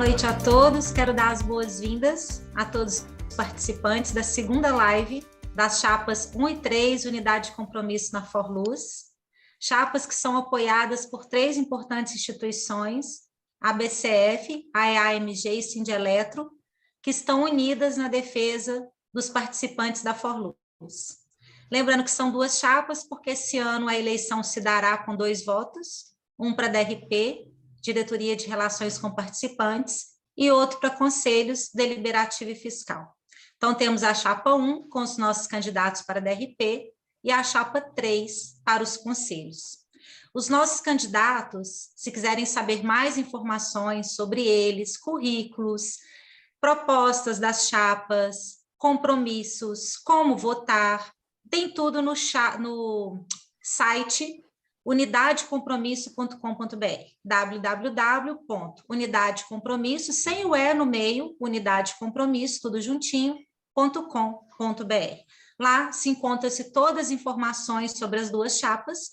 noite a todos. Quero dar as boas-vindas a todos os participantes da segunda live das chapas 1 e 3, Unidade de Compromisso na Forluz. Chapas que são apoiadas por 3 importantes instituições, a BCF, a EAMG e Sindeletro, que estão unidas na defesa dos participantes da Forluz. Lembrando que são 2 chapas, porque esse ano a eleição se dará com 2 votos, um para DRP, Diretoria de Relações com Participantes, e outro para Conselhos Deliberativo e Fiscal. Então, temos a chapa 1, com os nossos candidatos para DRP, e a chapa 3, para os conselhos. Os nossos candidatos, se quiserem saber mais informações sobre eles, currículos, propostas das chapas, compromissos, como votar, tem tudo no site unidadecompromisso.com.br, www.unidadecompromisso, sem o E no meio, unidadecompromisso, tudo juntinho, .com.br. Lá se encontra-se todas as informações sobre as 2 chapas,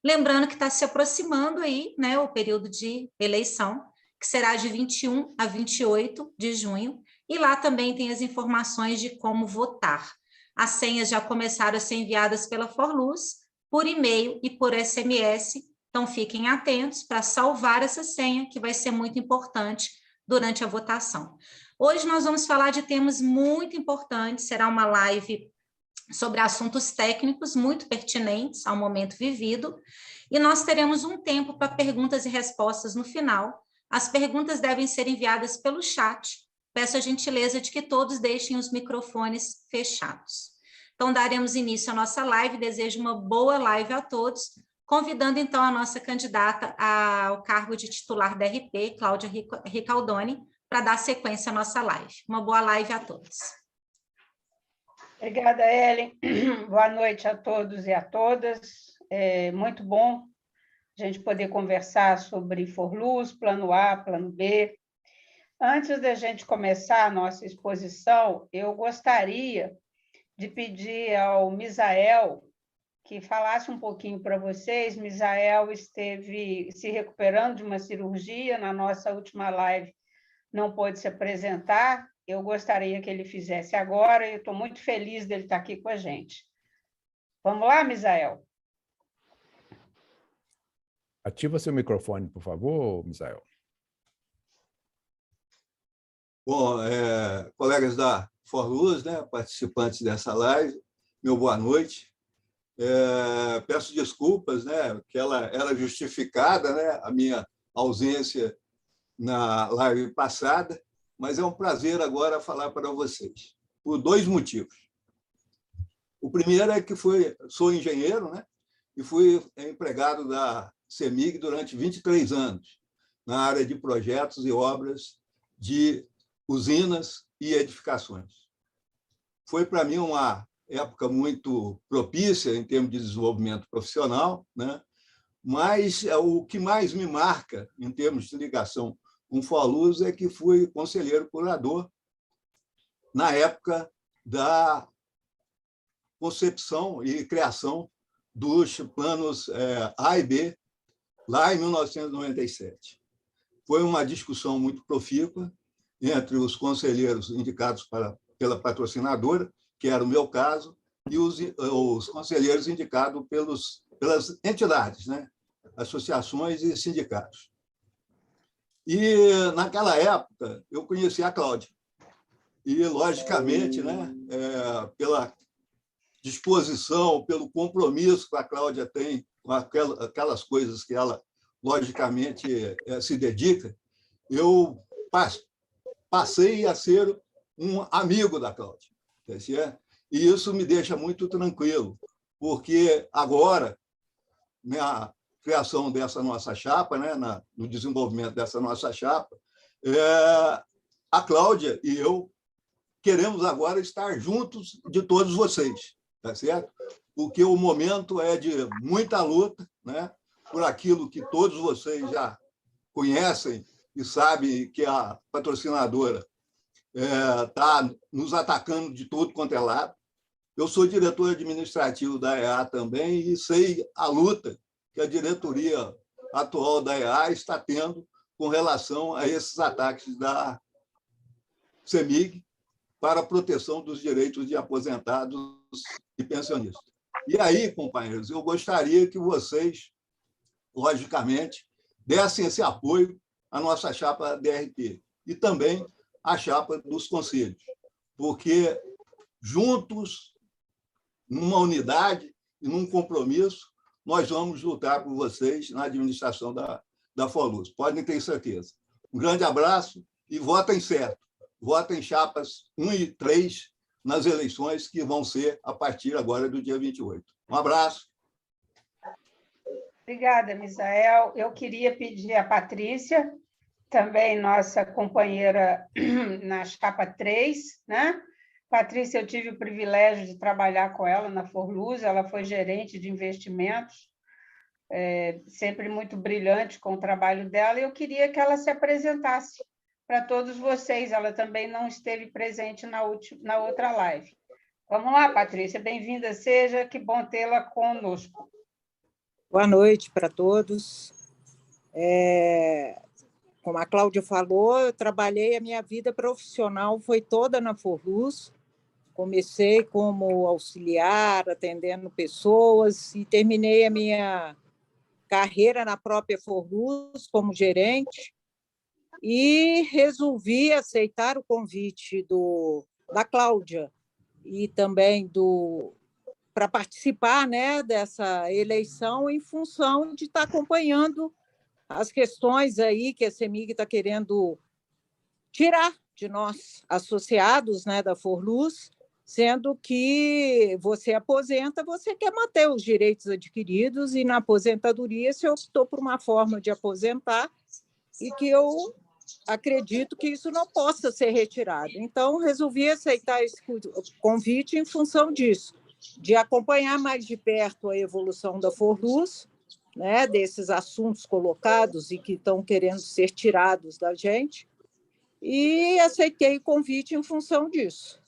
lembrando que está se aproximando aí, né, o período de eleição, que será de 21 a 28 de junho, e lá também tem as informações de como votar. As senhas já começaram a ser enviadas pela Forluz, por e-mail e por SMS, então fiquem atentos para salvar essa senha, que vai ser muito importante durante a votação. Hoje nós vamos falar de temas muito importantes, será uma live sobre assuntos técnicos muito pertinentes ao momento vivido, e nós teremos um tempo para perguntas e respostas no final. As perguntas devem ser enviadas pelo chat, peço a gentileza de que todos deixem os microfones fechados. Então, daremos início à nossa live, desejo uma boa live a todos, convidando então a nossa candidata ao cargo de titular da RP, Cláudia Ricaldoni, para dar sequência à nossa live. Uma boa live a todos. Obrigada, Ellen. Boa noite a todos e a todas. É muito bom a gente poder conversar sobre Forluz, Plano A, Plano B. Antes da gente começar a nossa exposição, eu gostaria de pedir ao Misael que falasse um pouquinho para vocês. Misael esteve se recuperando de uma cirurgia, na nossa última live não pôde se apresentar, eu gostaria que ele fizesse agora, e eu estou muito feliz dele estar aqui com a gente. Vamos lá, Misael? Ativa seu microfone, por favor, Misael. Bom, colegas da Forluz, né, participantes dessa live, meu boa noite. Peço desculpas, né, que ela era justificada, né, a minha ausência na live passada, mas é um prazer agora falar para vocês, por 2 motivos. O primeiro é que sou engenheiro, né, e fui empregado da CEMIG durante 23 anos, na área de projetos e obras de usinas e edificações. Foi, para mim, uma época muito propícia em termos de desenvolvimento profissional, né? Mas o que mais me marca, em termos de ligação com Forluz, é que fui conselheiro curador na época da concepção e criação dos planos A e B, lá em 1997. Foi uma discussão muito profícua entre os conselheiros indicados pela patrocinadora, que era o meu caso, e os conselheiros indicados pelas entidades, né? Associações e sindicatos. E, naquela época, eu conheci a Cláudia. E, logicamente, né, pela disposição, pelo compromisso que a Cláudia tem com aquelas coisas que ela, logicamente, se dedica, eu passei a ser um amigo da Cláudia. E isso me deixa muito tranquilo, porque agora, na criação dessa nossa chapa, né, no desenvolvimento dessa nossa chapa, a Cláudia e eu queremos agora estar juntos de todos vocês, tá certo? Porque o momento é de muita luta, né, por aquilo que todos vocês já conhecem e sabem que a patrocinadora está nos atacando de todo quanto é lado. Eu sou diretor administrativo da EA também e sei a luta que a diretoria atual da EA está tendo com relação a esses ataques da CEMIG para a proteção dos direitos de aposentados e pensionistas. E aí, companheiros, eu gostaria que vocês, logicamente, dessem esse apoio à nossa chapa DRT e também à chapa dos conselhos, porque juntos, numa unidade e num compromisso, nós vamos lutar por vocês na administração da FORLUS. Podem ter certeza. Um grande abraço e votem certo. Votem chapas 1 e 3 nas eleições que vão ser a partir agora do dia 28. Um abraço. Obrigada, Misael. Eu queria pedir à Patrícia, também nossa companheira na chapa 3, né? Patrícia, eu tive o privilégio de trabalhar com ela na FORLUS, ela foi gerente de investimentos, sempre muito brilhante com o trabalho dela, e eu queria que ela se apresentasse para todos vocês. Ela também não esteve presente na outra live. Vamos lá, Patrícia, bem-vinda seja, que bom tê-la conosco. Boa noite para todos. Como a Cláudia falou, eu trabalhei, a minha vida profissional foi toda na FORLUS. Comecei como auxiliar, atendendo pessoas, e terminei a minha carreira na própria FORLUS como gerente, e resolvi aceitar o convite da Cláudia e também para participar, né, dessa eleição, em função de estar acompanhando as questões aí que a CEMIG está querendo tirar de nós, associados, né, da FORLUS, sendo que você aposenta, você quer manter os direitos adquiridos, e na aposentadoria se optou por uma forma de aposentar, e que eu acredito que isso não possa ser retirado. Então, resolvi aceitar esse convite em função disso, de acompanhar mais de perto a evolução da FORLUS, né, desses assuntos colocados e que estão querendo ser tirados da gente, e aceitei o convite em função disso.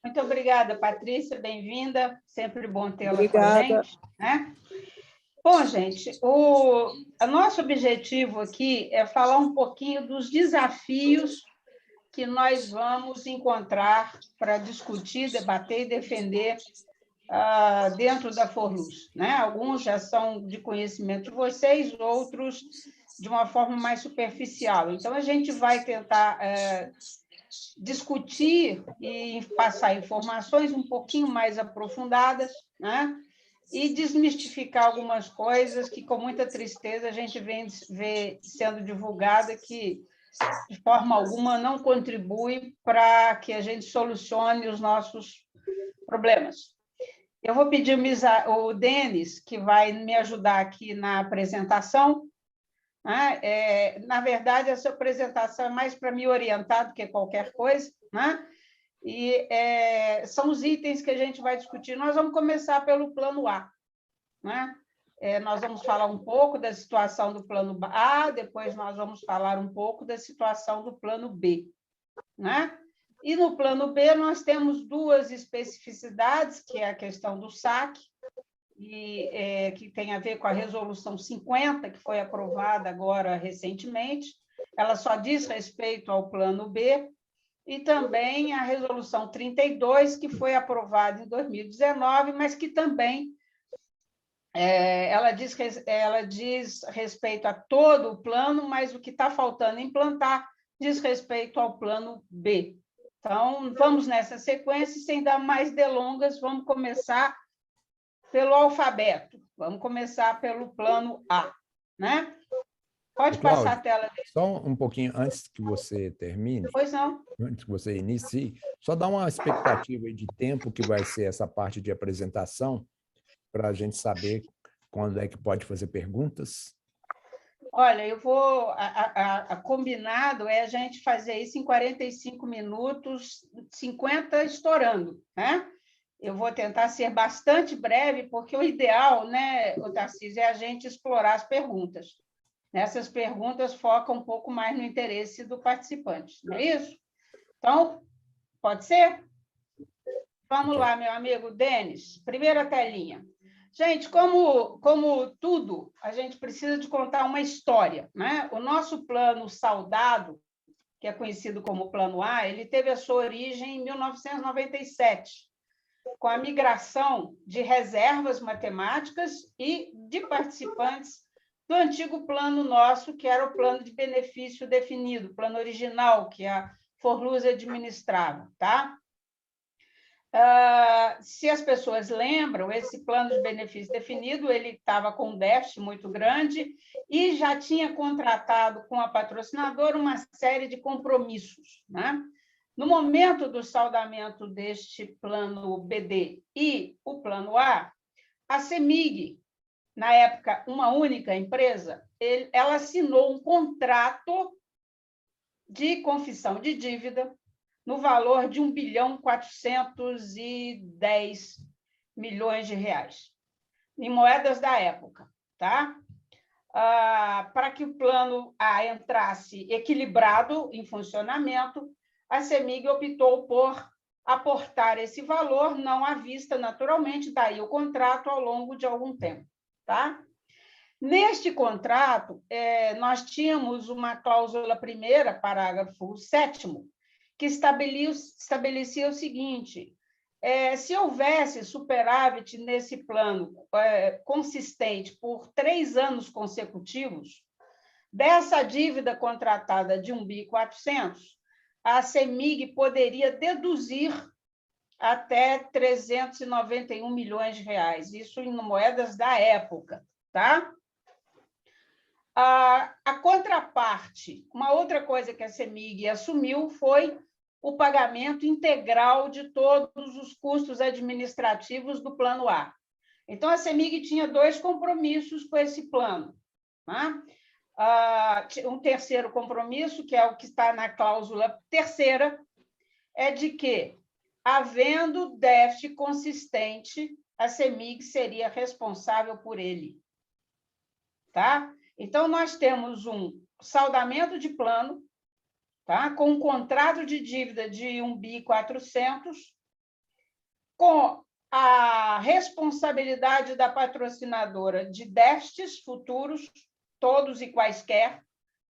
Muito obrigada, Patrícia, bem-vinda, sempre bom tê-la com a gente, né? Bom, gente, o nosso objetivo aqui é falar um pouquinho dos desafios que nós vamos encontrar para discutir, debater e defender dentro da FORLUS, né? Alguns já são de conhecimento de vocês, outros de uma forma mais superficial. Então, a gente vai tentar discutir e passar informações um pouquinho mais aprofundadas, né? E desmistificar algumas coisas que, com muita tristeza, a gente vê sendo divulgada, que, de forma alguma, não contribui para que a gente solucione os nossos problemas. Eu vou pedir o Denis, que vai me ajudar aqui na apresentação. Né? Na verdade, essa apresentação é mais para me orientar do que qualquer coisa, né? E são os itens que a gente vai discutir. Nós vamos começar pelo plano A, né? Nós vamos falar um pouco da situação do plano A, depois nós vamos falar um pouco da situação do plano B, né? E no plano B nós temos duas especificidades, que é a questão do saque, que tem a ver com a Resolução 50, que foi aprovada agora recentemente. Ela só diz respeito ao plano B, e também a Resolução 32, que foi aprovada em 2019, mas que também ela diz respeito a todo o plano, mas o que está faltando implantar diz respeito ao plano B. Então, vamos nessa sequência, sem dar mais delongas, vamos começar pelo alfabeto. Vamos começar pelo plano A, né? Pode Cláudia, passar a tela. Só um pouquinho antes que você termine, Pois não. antes que você inicie, só dá uma expectativa aí de tempo que vai ser essa parte de apresentação, para a gente saber quando é que pode fazer perguntas. Olha, eu vou... combinado é a gente fazer isso em 45 minutos, 50 estourando, né? Eu vou tentar ser bastante breve, porque o ideal, né, Tarcísio, é a gente explorar as perguntas. Essas perguntas focam um pouco mais no interesse do participante, não é isso? Então, pode ser? Vamos lá, meu amigo Denis. Primeira telinha. Gente, como tudo, a gente precisa de contar uma história, né? O nosso plano Saudado, que é conhecido como Plano A, ele teve a sua origem em 1997, com a migração de reservas matemáticas e de participantes do antigo plano nosso, que era o plano de benefício definido, o plano original, que a Forluz administrava, tá? Se as pessoas lembram, esse plano de benefício definido, ele estava com um déficit muito grande e já tinha contratado com a patrocinadora uma série de compromissos, né? No momento do saldamento deste plano BD e o plano A CEMIG, na época uma única empresa, ela assinou um contrato de confissão de dívida no valor de R$ 1.410 bilhões, em moedas da época, tá? Para que o plano A entrasse equilibrado em funcionamento, a CEMIG optou por aportar esse valor, não à vista, naturalmente, daí o contrato ao longo de algum tempo, tá? Neste contrato, nós tínhamos uma cláusula primeira, parágrafo 7º, que estabelecia o seguinte: se houvesse superávit nesse plano consistente por 3 anos consecutivos, dessa dívida contratada de R$1.400 bilhões, a CEMIG poderia deduzir até R$391 milhões, isso em moedas da época, tá? A contraparte, uma outra coisa que a CEMIG assumiu foi o pagamento integral de todos os custos administrativos do plano A. Então, a CEMIG tinha 2 compromissos com esse plano, tá? Um terceiro compromisso, que é o que está na cláusula terceira, é de que, havendo déficit consistente, a CEMIG seria responsável por ele, tá? Então, nós temos um saldamento de plano, tá? Com um contrato de dívida de R$1.400 bilhões, com a responsabilidade da patrocinadora de déficits futuros, todos e quaisquer,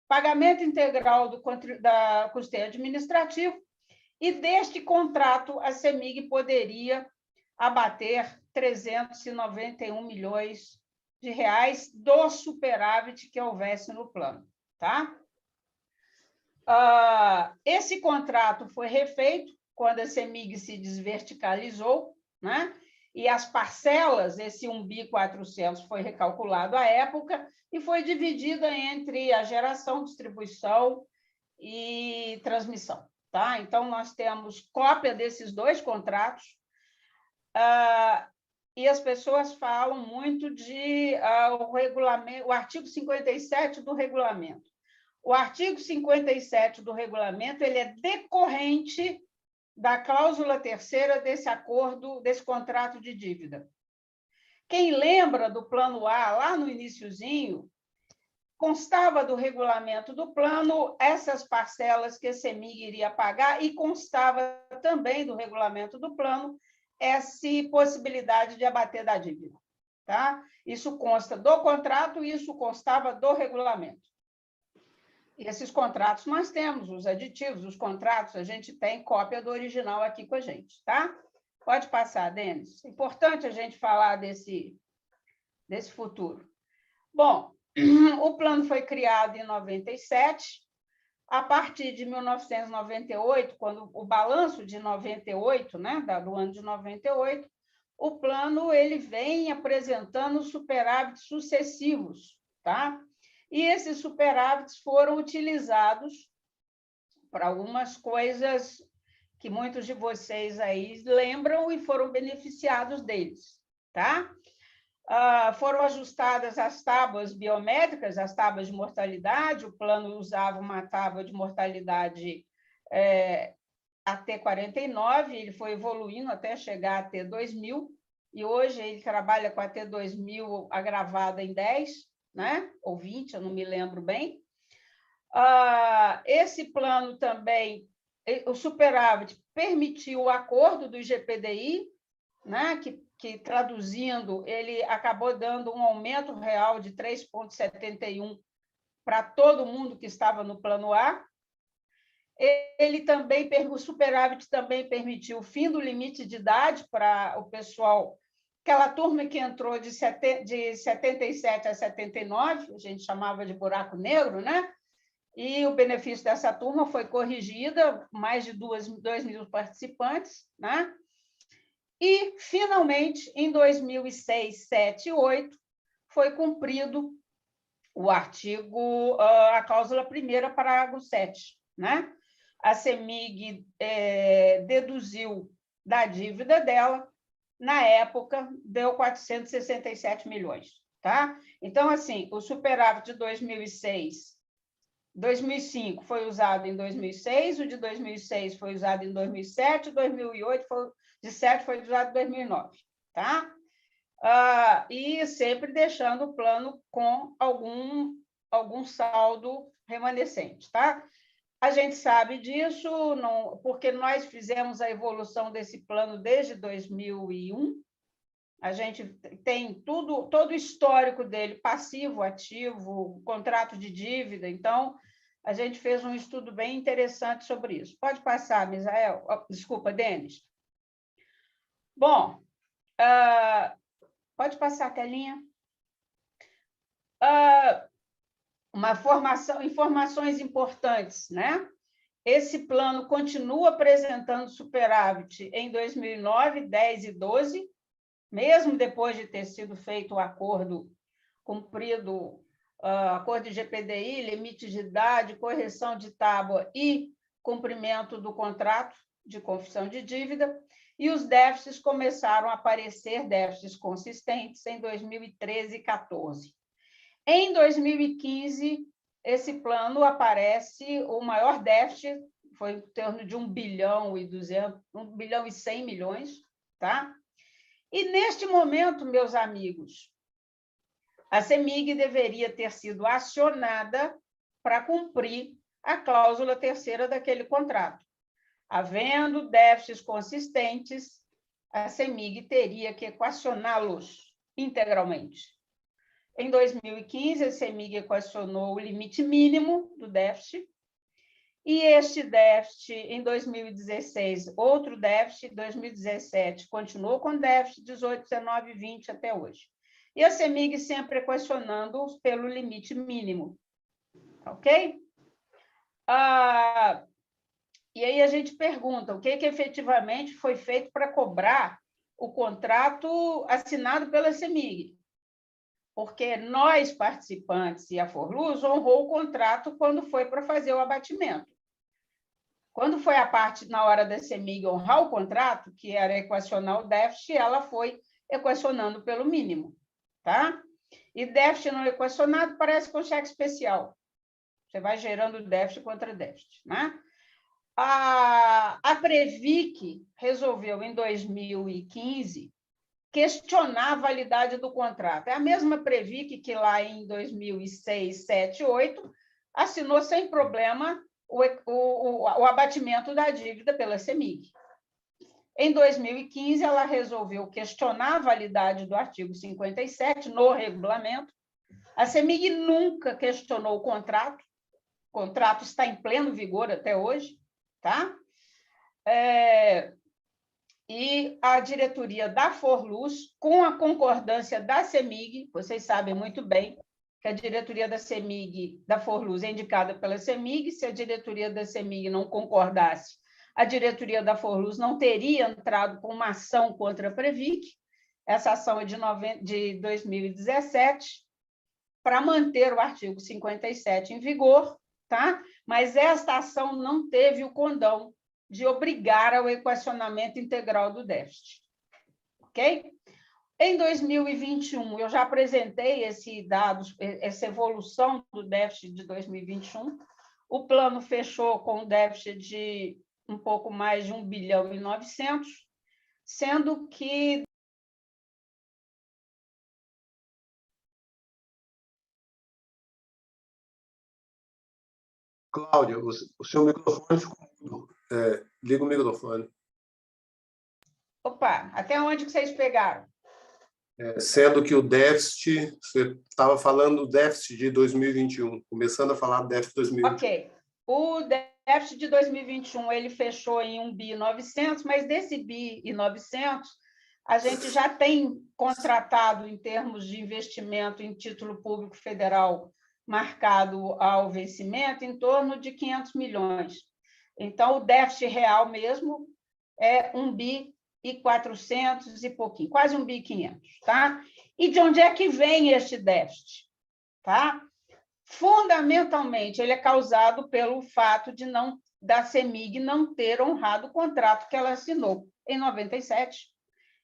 pagamento integral da custeio administrativo, e deste contrato a CEMIG poderia abater R$391 milhões do superávit que houvesse no plano, tá? Esse contrato foi refeito quando a CEMIG se desverticalizou, né? E as parcelas, esse R$1.400 foi recalculado à época e foi dividida entre a geração, distribuição e transmissão, tá? Então, nós temos cópia desses 2 contratos, e as pessoas falam muito o artigo 57 do regulamento. O artigo 57 do regulamento ele é decorrente da cláusula terceira desse acordo, desse contrato de dívida. Quem lembra do plano A, lá no iniciozinho, constava do regulamento do plano essas parcelas que a CEMIG iria pagar e constava também do regulamento do plano essa possibilidade de abater da dívida, tá? Isso consta do contrato e isso constava do regulamento. E esses contratos nós temos, os aditivos, os contratos, a gente tem cópia do original aqui com a gente, tá? Pode passar, Denis. É importante a gente falar desse futuro. Bom, o plano foi criado em 97. A partir de 1998, quando o balanço de 98, né, do ano de 98, o plano ele vem apresentando superávites sucessivos, tá? E esses superávites foram utilizados para algumas coisas que muitos de vocês aí lembram e foram beneficiados deles, tá? Foram ajustadas as tábuas biométricas, as tábuas de mortalidade, o plano usava uma tábua de mortalidade até 49, ele foi evoluindo até chegar a T2000, e hoje ele trabalha com a T2000 agravada em 10, né? Ou 20, eu não me lembro bem. Esse plano também, o superávit permitiu o acordo do IGPDI, né? Que que, traduzindo, ele acabou dando um aumento real de 3,71 para todo mundo que estava no plano A. Ele também, o superávit também permitiu o fim do limite de idade para o pessoal, aquela turma que entrou de 77 a 79, a gente chamava de buraco negro, né? E o benefício dessa turma foi corrigida, mais de 2.000 participantes, né? E, finalmente, em 2006, 7 e 8, foi cumprido o artigo, a cláusula primeira, parágrafo 7, né? A CEMIG deduziu da dívida dela, na época, deu 467 milhões. Tá? Então, assim, o superávit de 2005 foi usado em 2006, o de 2006 foi usado em 2007, o 2008 foi usado em 2009. Tá? E sempre deixando o plano com algum saldo remanescente. Tá? A gente sabe disso porque nós fizemos a evolução desse plano desde 2001. A gente tem todo o histórico dele, passivo, ativo, contrato de dívida. Então, a gente fez um estudo bem interessante sobre isso. Pode passar, Misael. Desculpa, Denis. Bom, pode passar a telinha. Informações importantes, né? Esse plano continua apresentando superávit em 2009, 10 e 12, mesmo depois de ter sido feito o acordo cumprido, acordo de GPDI, limite de idade, correção de tábua e cumprimento do contrato de confissão de dívida, e os déficits começaram a aparecer, déficits consistentes, em 2013 e 14. Em 2015, esse plano aparece, o maior déficit foi em torno de 1 bilhão e 100 milhões, tá? E, neste momento, meus amigos, a CEMIG deveria ter sido acionada para cumprir a cláusula terceira daquele contrato. Havendo déficits consistentes, a CEMIG teria que equacioná-los integralmente. Em 2015, a CEMIG equacionou o limite mínimo do déficit, e este déficit, em 2016, outro déficit, 2017, continuou com déficit, 18, 19 e 20 até hoje. E a CEMIG sempre equacionando pelo limite mínimo. Ok? E aí a gente pergunta o que efetivamente foi feito para cobrar o contrato assinado pela CEMIG. Porque nós, participantes, e a Forluz, honrou o contrato quando foi para fazer o abatimento. Quando foi a parte, na hora da CEMIG, honrar o contrato, que era equacionar o déficit, ela foi equacionando pelo mínimo. Tá? E déficit não equacionado parece com cheque especial. Você vai gerando déficit contra déficit. Né? A Previc resolveu, em 2015, questionar a validade do contrato. É a mesma Previc que lá em 2006, 7, 8, assinou sem problema o abatimento da dívida pela CEMIG. Em 2015, ela resolveu questionar a validade do artigo 57 no regulamento. A CEMIG nunca questionou o contrato está em pleno vigor até hoje. Tá? E a diretoria da Forluz, com a concordância da CEMIG, vocês sabem muito bem que a diretoria da CEMIG, da Forluz, é indicada pela CEMIG. Se a diretoria da CEMIG não concordasse, a diretoria da Forluz não teria entrado com uma ação contra a Previc. Essa ação é de 2017, para manter o artigo 57 em vigor, tá? Mas esta ação não teve o condão de obrigar ao equacionamento integral do déficit. Ok? Em 2021, eu já apresentei essa evolução do déficit de 2021. O plano fechou com um déficit de um pouco mais de 1 bilhão e 900, sendo que Cláudia, o seu microfone ficou mudo. Liga o microfone. Opa, até onde que vocês pegaram? sendo que o déficit, você estava falando do déficit de 2021, começando a falar do déficit de 2021. Ok. O déficit de 2021 ele fechou em 1.900 bi, mas desse 1.900 bi, a gente já tem contratado, em termos de investimento em título público federal marcado ao vencimento, em torno de 500 milhões. Então, o déficit real mesmo é 1.400 bi e pouquinho, quase 1.500 bi, tá? E de onde é que vem este déficit? Tá? Fundamentalmente, ele é causado pelo fato da CEMIG não ter honrado o contrato que ela assinou em 97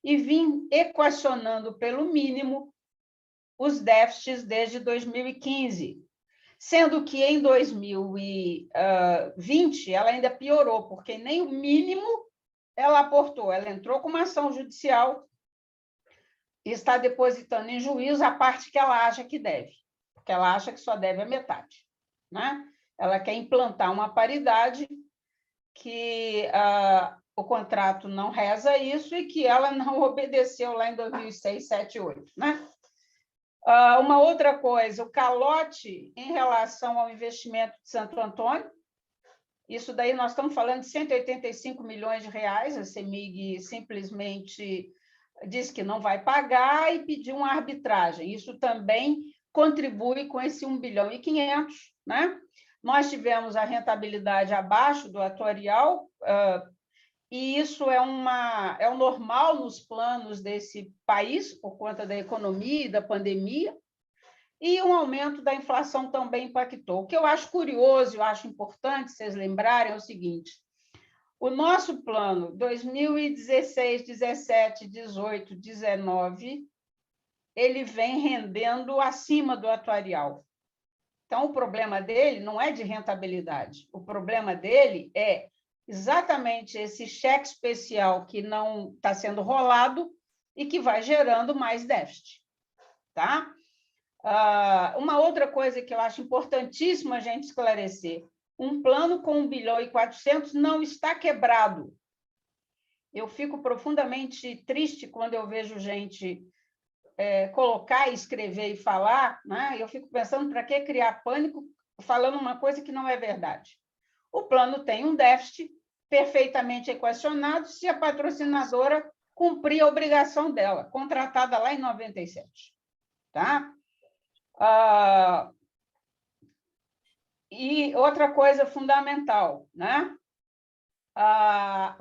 e vir equacionando pelo mínimo os déficits desde 2015, sendo que em 2020 ela ainda piorou, porque nem o mínimo ela aportou, ela entrou com uma ação judicial e está depositando em juízo a parte que ela acha que deve, porque ela acha que só deve a metade, né? Ela quer implantar uma paridade que o contrato não reza isso e que ela não obedeceu lá em 2006, 2007, 2008, né? Uma outra coisa, o calote em relação ao investimento de Santo Antônio, isso daí nós estamos falando de 185 milhões de reais, a CEMIG simplesmente diz que não vai pagar e pediu uma arbitragem. Isso também contribui com esse 1,5 bilhão, né? Nós tivemos a rentabilidade abaixo do atuarial, e isso é o normal nos planos desse país, por conta da economia e da pandemia, e um aumento da inflação também impactou. O que eu acho curioso, eu acho importante vocês lembrarem é o seguinte: o nosso plano 2016, 17, 18, 19, ele vem rendendo acima do atuarial. Então, o problema dele não é de rentabilidade, o problema dele é exatamente esse cheque especial que não está sendo rolado e que vai gerando mais déficit. Tá? Uma outra coisa que eu acho importantíssimo a gente esclarecer: um plano com 1,4 bilhão não está quebrado. Eu fico profundamente triste quando eu vejo gente colocar, escrever e falar, né? Eu fico pensando, para que criar pânico falando uma coisa que não é verdade. O plano tem um déficit perfeitamente equacionado se a patrocinadora cumprir a obrigação dela, contratada lá em 97. Tá? E outra coisa fundamental, né?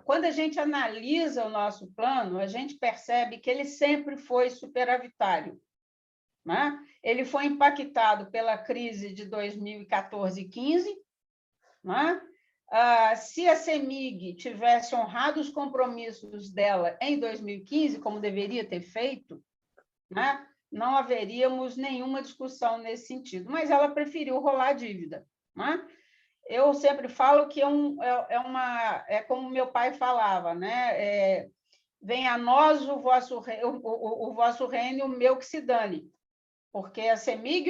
Quando a gente analisa o nosso plano, a gente percebe que ele sempre foi superavitário, né? Ele foi impactado pela crise de 2014 e 2015, né? Se a CEMIG tivesse honrado os compromissos dela em 2015, como deveria ter feito, né, não haveríamos nenhuma discussão nesse sentido, mas ela preferiu rolar a dívida, né? Eu sempre falo que é como meu pai falava, né? Venha a nós o vosso reino, o meu que se dane, porque a CEMIG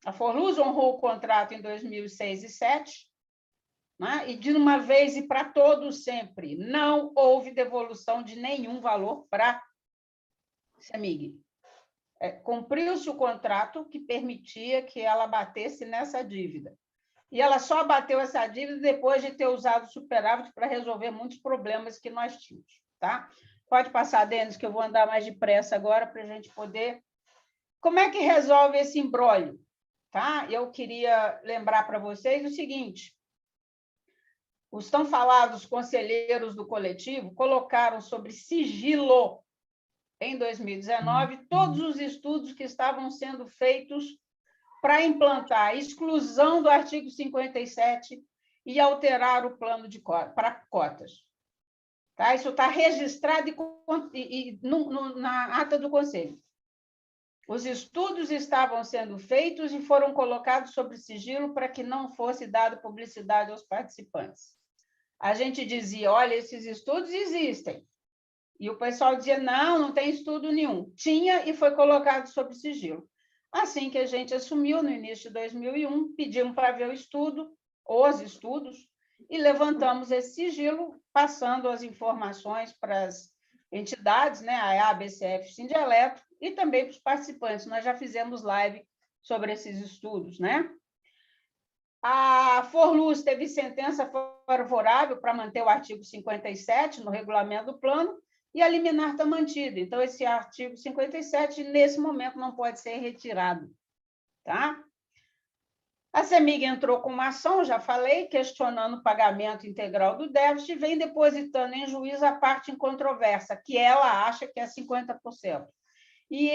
a Forluz honrou o contrato em 2006 e 2007, né? E de uma vez e para todos sempre, não houve devolução de nenhum valor para a CEMIG. Cumpriu-se o contrato que permitia que ela batesse nessa dívida. E ela só abateu essa dívida depois de ter usado o superávit para resolver muitos problemas que nós tínhamos. Tá? Pode passar, Denis, que eu vou andar mais depressa agora para a gente poder... Como é que resolve esse imbróglio? Tá? Eu queria lembrar para vocês o seguinte: os tão falados conselheiros do coletivo colocaram sobre sigilo, em 2019, todos os estudos que estavam sendo feitos para implantar a exclusão do artigo 57 e alterar o plano para cotas. Tá? Isso está registrado na ata do Conselho. Os estudos estavam sendo feitos e foram colocados sob sigilo para que não fosse dada publicidade aos participantes. A gente dizia, olha, esses estudos existem. E o pessoal dizia, não tem estudo nenhum. Tinha e foi colocado sob sigilo. Assim que a gente assumiu, no início de 2001, pedimos para ver os estudos, e levantamos esse sigilo, passando as informações para as entidades, né, a EA, BCF, Sindialeto, e também para os participantes. Nós já fizemos live sobre esses estudos, né? A Forluz teve sentença favorável para manter o artigo 57 no regulamento do plano, e a liminar está mantida. Então, esse artigo 57, nesse momento, não pode ser retirado. Tá? A CEMIG entrou com uma ação, já falei, questionando o pagamento integral do déficit, e vem depositando em juízo a parte em controvérsia, que ela acha que é 50%. E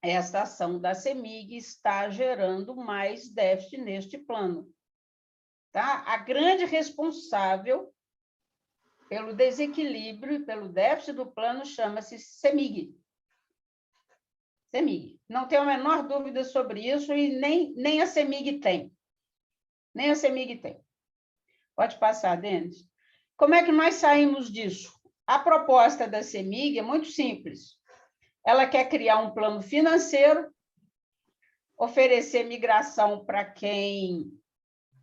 esta ação da CEMIG está gerando mais déficit neste plano. Tá? A grande responsável pelo desequilíbrio e pelo déficit do plano chama-se CEMIG. CEMIG. Não tenho a menor dúvida sobre isso e nem a CEMIG tem. Nem a CEMIG tem. Pode passar, Denis. Como é que nós saímos disso? A proposta da CEMIG é muito simples. Ela quer criar um plano financeiro, oferecer migração para quem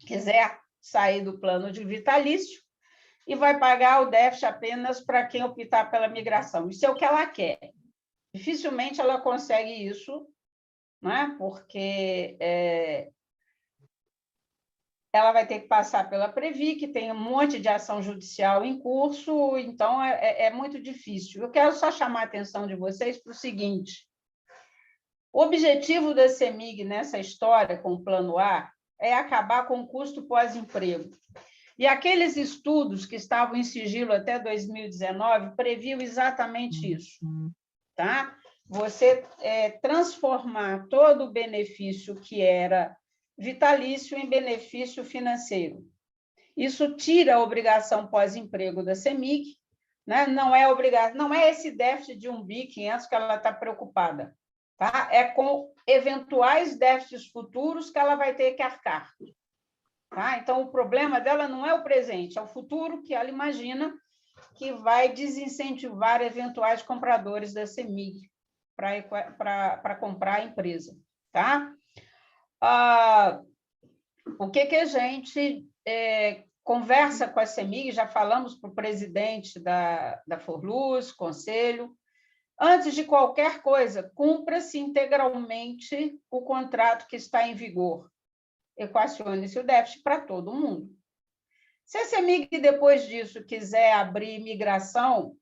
quiser sair do plano de vitalício e vai pagar o déficit apenas para quem optar pela migração. Isso é o que ela quer. Dificilmente ela consegue isso, né? Porque ela vai ter que passar pela Previ, que tem um monte de ação judicial em curso, então é muito difícil. Eu quero só chamar a atenção de vocês para o seguinte: o objetivo da CEMIG nessa história com o Plano A é acabar com o custo pós-emprego. E aqueles estudos que estavam em sigilo até 2019 previam exatamente isso. Tá? Você transformar todo o benefício que era vitalício em benefício financeiro. Isso tira a obrigação pós-emprego da CEMIG, né? Não é esse déficit de 1 bi 500 que ela está preocupada, tá? É com eventuais déficits futuros que ela vai ter que arcar. Tá? Então, o problema dela não é o presente, é o futuro que ela imagina que vai desincentivar eventuais compradores da CEMIG para comprar a empresa. Tá? O que a gente conversa com a CEMIG, já falamos para o presidente da Forluz, conselho, antes de qualquer coisa, cumpra-se integralmente o contrato que está em vigor. Equacione-se o déficit para todo mundo. Se a CEMIG, depois disso, quiser abrir migração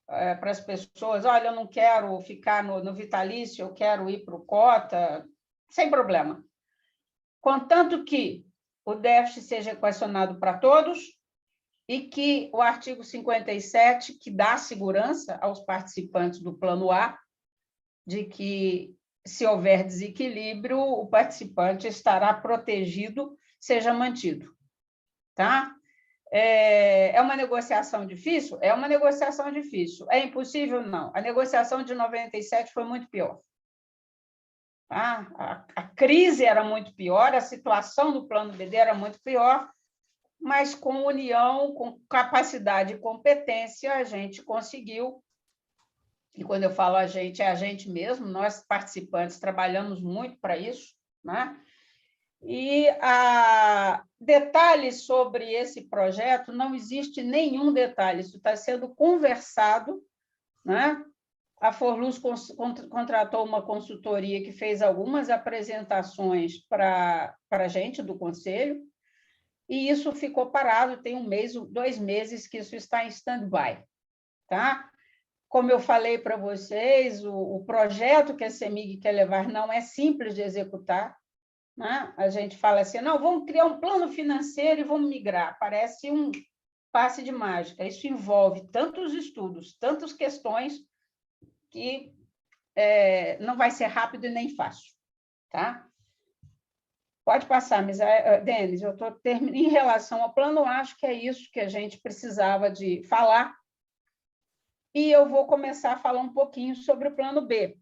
para as pessoas, olha, eu não quero ficar no vitalício, eu quero ir para o cota, sem problema. Contanto que o déficit seja equacionado para todos e que o artigo 57, que dá segurança aos participantes do Plano A, de que, se houver desequilíbrio, o participante estará protegido, seja mantido. Tá? É uma negociação difícil? É uma negociação difícil. É impossível? Não. A negociação de 97 foi muito pior. Tá? A crise era muito pior, a situação do Plano BD era muito pior, mas com união, com capacidade e competência, a gente conseguiu. E quando eu falo a gente, é a gente mesmo, nós participantes trabalhamos muito para isso, né? E detalhes sobre esse projeto, não existe nenhum detalhe, isso está sendo conversado, né? A Forluz contratou uma consultoria que fez algumas apresentações para a gente do Conselho, e isso ficou parado, tem 1 mês, 2 meses que isso está em stand-by. Tá? Como eu falei para vocês, o projeto que a CEMIG quer levar não é simples de executar. Né? A gente fala assim, não, vamos criar um plano financeiro e vamos migrar. Parece um passe de mágica. Isso envolve tantos estudos, tantas questões, que não vai ser rápido e nem fácil. Tá? Pode passar, mas, Denis, eu estou terminando. Em relação ao plano, acho que é isso que a gente precisava de falar. E eu vou começar a falar um pouquinho sobre o plano B.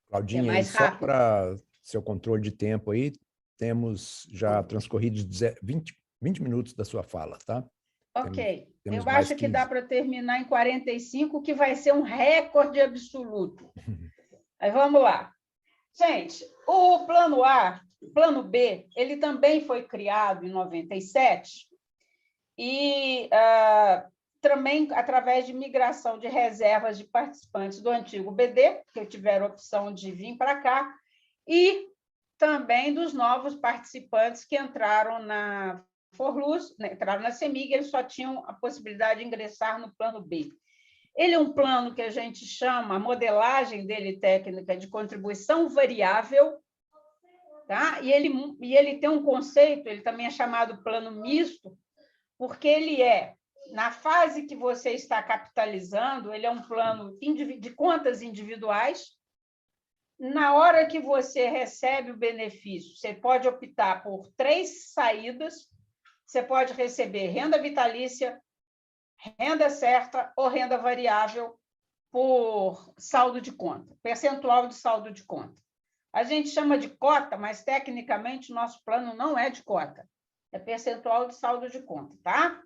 Claudinha, só para seu controle de tempo aí, temos já transcorridos 20 minutos da sua fala, tá? Ok. Temos eu acho que dá para terminar em 45, que vai ser um recorde absoluto. Aí vamos lá. Gente, o plano A, o plano B, ele também foi criado em 97, e também através de migração de reservas de participantes do antigo BD, que tiveram a opção de vir para cá, e também dos novos participantes que entraram na Forluz, né, entraram na CEMIG, eles só tinham a possibilidade de ingressar no plano B. Ele é um plano que a gente chama, a modelagem dele técnica de contribuição variável, tá? E ele tem um conceito, ele também é chamado plano misto, porque ele é, na fase que você está capitalizando, ele é um plano de contas individuais. Na hora que você recebe o benefício, você pode optar por 3 saídas, você pode receber renda vitalícia, renda certa ou renda variável por saldo de conta, percentual de saldo de conta. A gente chama de cota, mas tecnicamente o nosso plano não é de cota, é percentual de saldo de conta, tá?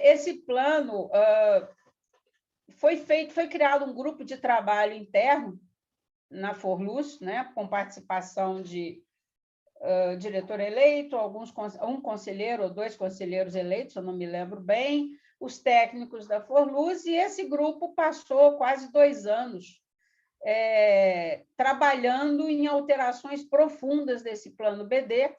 Esse plano foi criado um grupo de trabalho interno na Forluz, né, com participação de diretor eleito, um conselheiro ou 2 conselheiros eleitos, eu não me lembro bem, os técnicos da Forluz, e esse grupo passou quase 2 anos trabalhando em alterações profundas desse plano BD,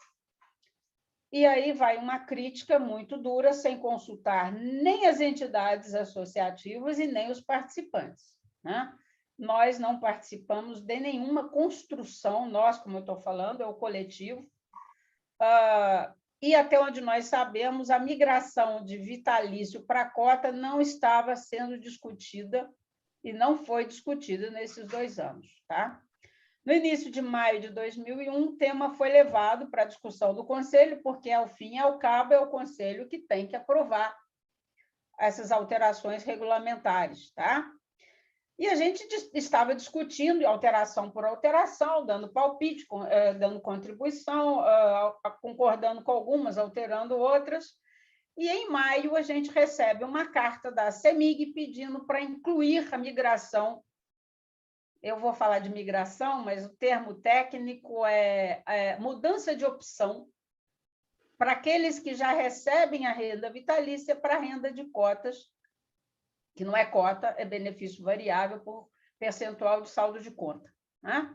e aí vai uma crítica muito dura, sem consultar nem as entidades associativas e nem os participantes, né? Nós não participamos de nenhuma construção, nós, como eu estou falando, é o coletivo, e até onde nós sabemos, a migração de vitalício para a cota não estava sendo discutida e não foi discutida nesses 2 anos, tá? No início de maio de 2001, o tema foi levado para a discussão do Conselho, porque, ao fim e ao cabo, é o Conselho que tem que aprovar essas alterações regulamentares, tá? E a gente estava discutindo alteração por alteração, dando palpite, dando contribuição, concordando com algumas, alterando outras. E, em maio, a gente recebe uma carta da CEMIG pedindo para incluir a migração. Eu vou falar de migração, mas o termo técnico é mudança de opção para aqueles que já recebem a renda vitalícia para a renda de cotas, que não é cota, é benefício variável por percentual de saldo de conta, né?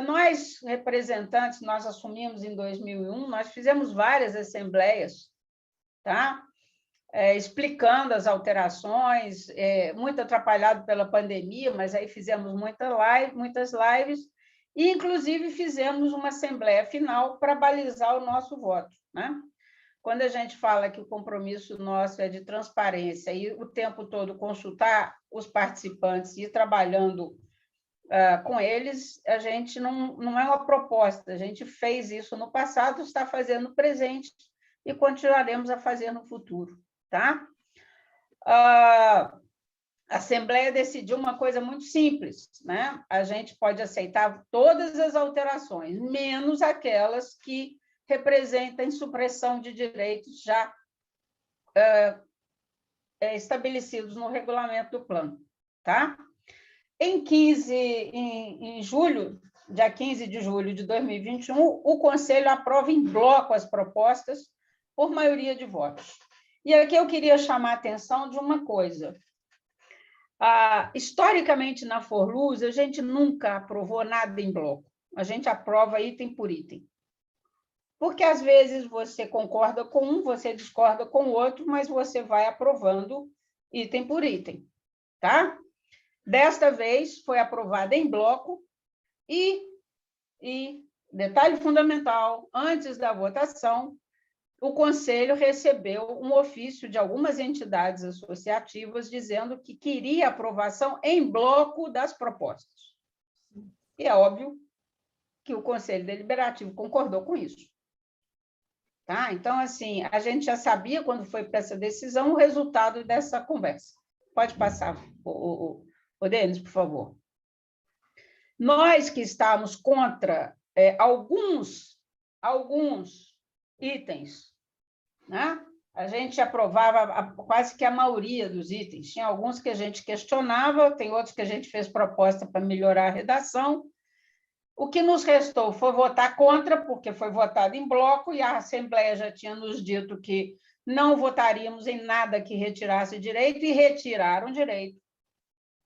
Nós, representantes, nós assumimos em 2001, nós fizemos várias assembleias, tá? Explicando as alterações, muito atrapalhado pela pandemia, mas aí fizemos muitas lives, e, inclusive, fizemos uma assembleia final para balizar o nosso voto, né? Quando a gente fala que o compromisso nosso é de transparência e o tempo todo consultar os participantes e ir trabalhando com eles, a gente não é uma proposta, a gente fez isso no passado, está fazendo no presente e continuaremos a fazer no futuro, tá? A Assembleia decidiu uma coisa muito simples, né? A gente pode aceitar todas as alterações, menos aquelas que representam supressão de direitos já estabelecidos no regulamento do plano, tá? Em julho, dia 15 de julho de 2021, o Conselho aprova em bloco as propostas por maioria de votos. E aqui eu queria chamar a atenção de uma coisa. Historicamente, na Forluz, a gente nunca aprovou nada em bloco. A gente aprova item por item. Porque, às vezes, você concorda com um, você discorda com o outro, mas você vai aprovando item por item, tá? Desta vez, foi aprovada em bloco e, detalhe fundamental, antes da votação, o Conselho recebeu um ofício de algumas entidades associativas dizendo que queria aprovação em bloco das propostas. E é óbvio que o Conselho Deliberativo concordou com isso. Tá? Então, assim, a gente já sabia, quando foi para essa decisão, o resultado dessa conversa. Pode passar, o Denis, por favor. Nós que estávamos contra alguns itens, né? A gente aprovava quase que a maioria dos itens. Tinha alguns que a gente questionava, tem outros que a gente fez proposta para melhorar a redação, O que nos restou foi votar contra, porque foi votado em bloco, e a Assembleia já tinha nos dito que não votaríamos em nada que retirasse direito, e retiraram direito.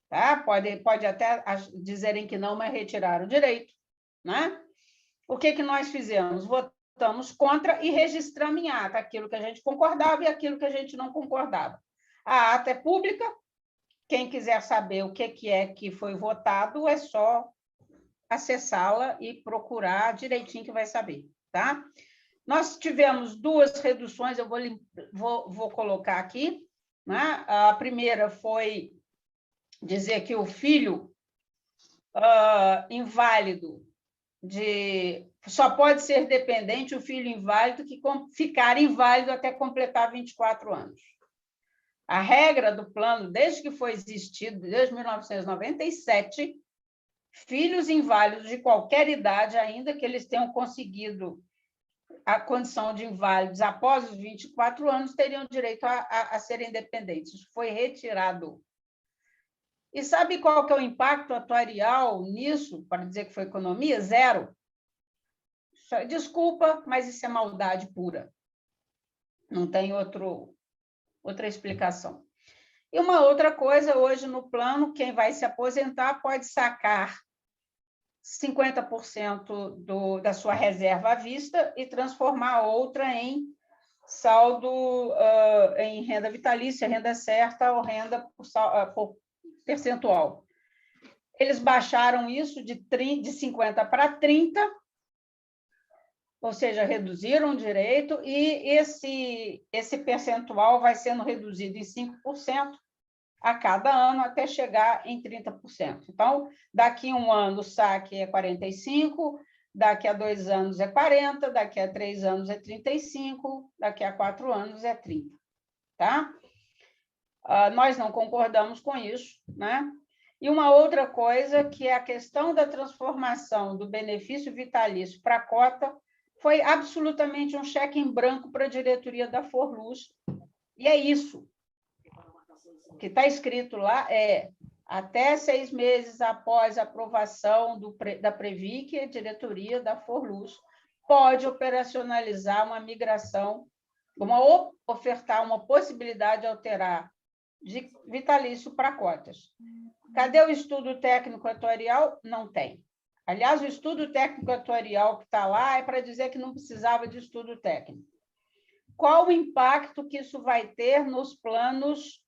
Tá? Pode até dizerem que não, mas retiraram direito. Né? O que nós fizemos? Votamos contra e registramos em ata aquilo que a gente concordava e aquilo que a gente não concordava. A ata é pública, quem quiser saber o que é que foi votado, é só acessá-la e procurar direitinho que vai saber. Tá? Nós tivemos 2 reduções, eu vou colocar aqui. Né? A primeira foi dizer que o filho inválido só pode ser dependente o filho inválido que ficar inválido até completar 24 anos. A regra do plano, desde que foi existido, desde 1997, filhos inválidos de qualquer idade, ainda que eles tenham conseguido a condição de inválidos após os 24 anos, teriam direito a serem dependentes. Isso foi retirado. E sabe qual que é o impacto atuarial nisso, para dizer que foi economia? 0. Desculpa, mas isso é maldade pura. Não tem outra explicação. E uma outra coisa, hoje no plano, quem vai se aposentar pode sacar 50% da sua reserva à vista e transformar outra em saldo, em renda vitalícia, renda certa ou renda por percentual. Eles baixaram isso de 50 para 30, ou seja, reduziram o direito, e esse percentual vai sendo reduzido em 5% a cada ano, até chegar em 30%. Então, daqui a 1 ano o saque é 45%, daqui a 2 anos é 40%, daqui a 3 anos é 35%, daqui a 4 anos é 30%. Tá? Nós não concordamos com isso, né? E uma outra coisa, que é a questão da transformação do benefício vitalício para a cota, foi absolutamente um cheque em branco para a diretoria da Forluz, e é isso. O que está escrito lá é: até 6 meses após a aprovação da Previc, a diretoria da Forluz pode operacionalizar uma migração, ofertar uma possibilidade de alterar de vitalício para cotas. Cadê o estudo técnico atuarial? Não tem. Aliás, o estudo técnico atuarial que está lá é para dizer que não precisava de estudo técnico. Qual o impacto que isso vai ter nos planos,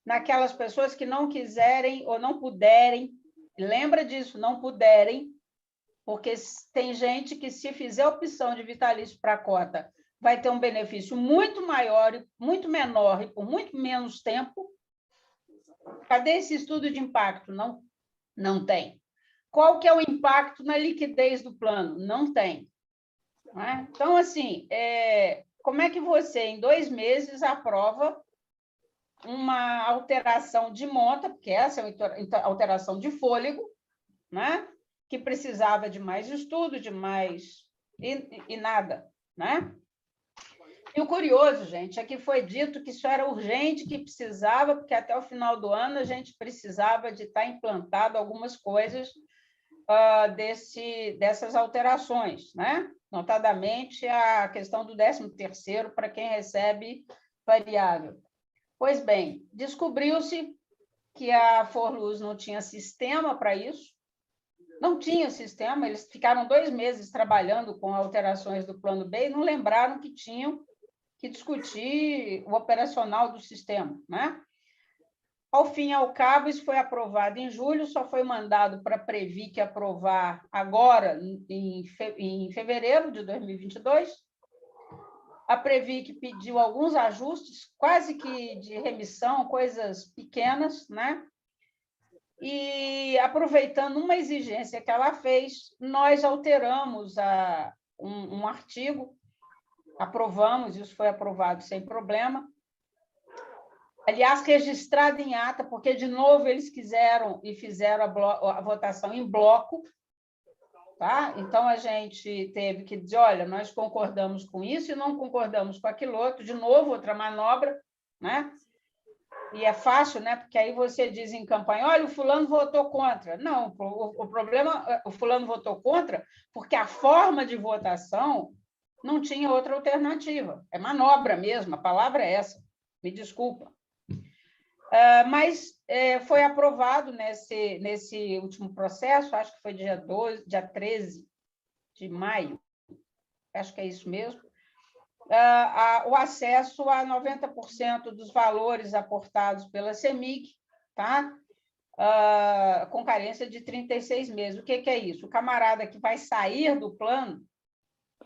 naquelas pessoas que não quiserem ou não puderem? Lembra disso, não puderem, porque tem gente que, se fizer opção de vitalício para cota, vai ter um benefício muito maior, muito menor e por muito menos tempo. Cadê esse estudo de impacto? Não tem. Qual que é o impacto na liquidez do plano? Não tem. Não é? Então, assim, como é que você, em 2 meses, aprova uma alteração de monta, porque essa é uma alteração de fôlego, né? Que precisava de mais estudo, de mais... e nada, né? E o curioso, gente, é que foi dito que isso era urgente, que precisava, porque até o final do ano a gente precisava de estar implantado algumas coisas dessas alterações, né? Notadamente a questão do 13º para quem recebe variável. Pois bem, descobriu-se que a Forluz não tinha sistema para isso, não tinha sistema, eles ficaram 2 meses trabalhando com alterações do plano B e não lembraram que tinham que discutir o operacional do sistema, né? Ao fim e ao cabo, isso foi aprovado em julho, só foi mandado para a Previc aprovar agora, em fevereiro de 2022. A Previc pediu alguns ajustes, quase que de remissão, coisas pequenas, né? E, aproveitando uma exigência que ela fez, nós alteramos um artigo, aprovamos, isso foi aprovado sem problema. Aliás, registrado em ata, porque, de novo, eles quiseram e fizeram a votação em bloco. Tá? Então, a gente teve que dizer, olha, nós concordamos com isso e não concordamos com aquilo outro. De novo, outra manobra, né? E é fácil, né? Porque aí você diz em campanha, olha, o fulano votou contra. Não, o problema, o fulano votou contra porque a forma de votação não tinha outra alternativa. É manobra mesmo, a palavra é essa. Me desculpa. Mas foi aprovado nesse último processo, acho que foi dia 13 de maio, acho que é isso mesmo, o acesso a 90% dos valores aportados pela CEMIG, tá? Com carência de 36 meses. O que é isso? O camarada que vai sair do plano,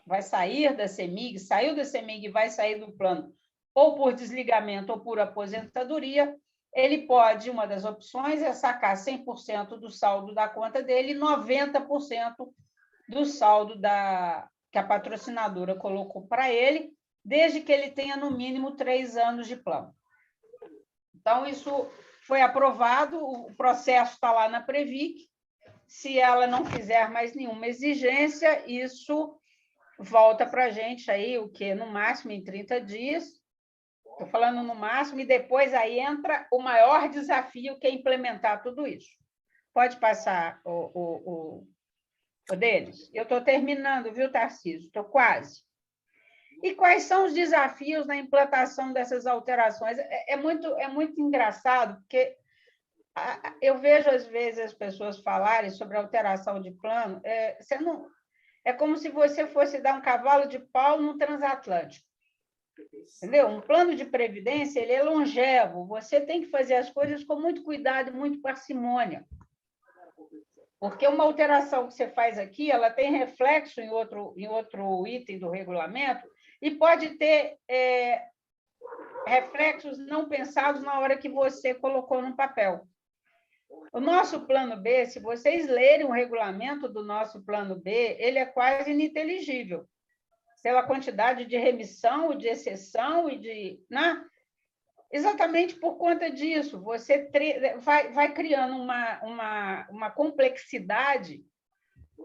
vai sair da CEMIG, saiu da CEMIG e vai sair do plano, ou por desligamento ou por aposentadoria, ele pode, uma das opções é sacar 100% do saldo da conta dele e 90% do saldo que a patrocinadora colocou para ele, desde que ele tenha, no mínimo, 3 anos de plano. Então, isso foi aprovado, o processo está lá na Previc. Se ela não fizer mais nenhuma exigência, isso volta para a gente aí, o quê? No máximo em 30 dias. Estou falando no máximo, e depois aí entra o maior desafio, que é implementar tudo isso. Pode passar o deles? Eu estou terminando, viu, Tarcísio? Estou quase. E quais são os desafios na implantação dessas alterações? É muito engraçado, porque eu vejo, às vezes, as pessoas falarem sobre alteração de plano, é como se você fosse dar um cavalo de pau num transatlântico. Entendeu? Um plano de previdência, ele é longevo, você tem que fazer as coisas com muito cuidado e muito parcimônia. Porque uma alteração que você faz aqui, ela tem reflexo em outro item do regulamento e pode ter reflexos não pensados na hora que você colocou no papel. O nosso plano B, se vocês lerem o regulamento do nosso plano B, ele é quase ininteligível, pela quantidade de remissão, de exceção e de... Né? Exatamente por conta disso, você vai criando uma complexidade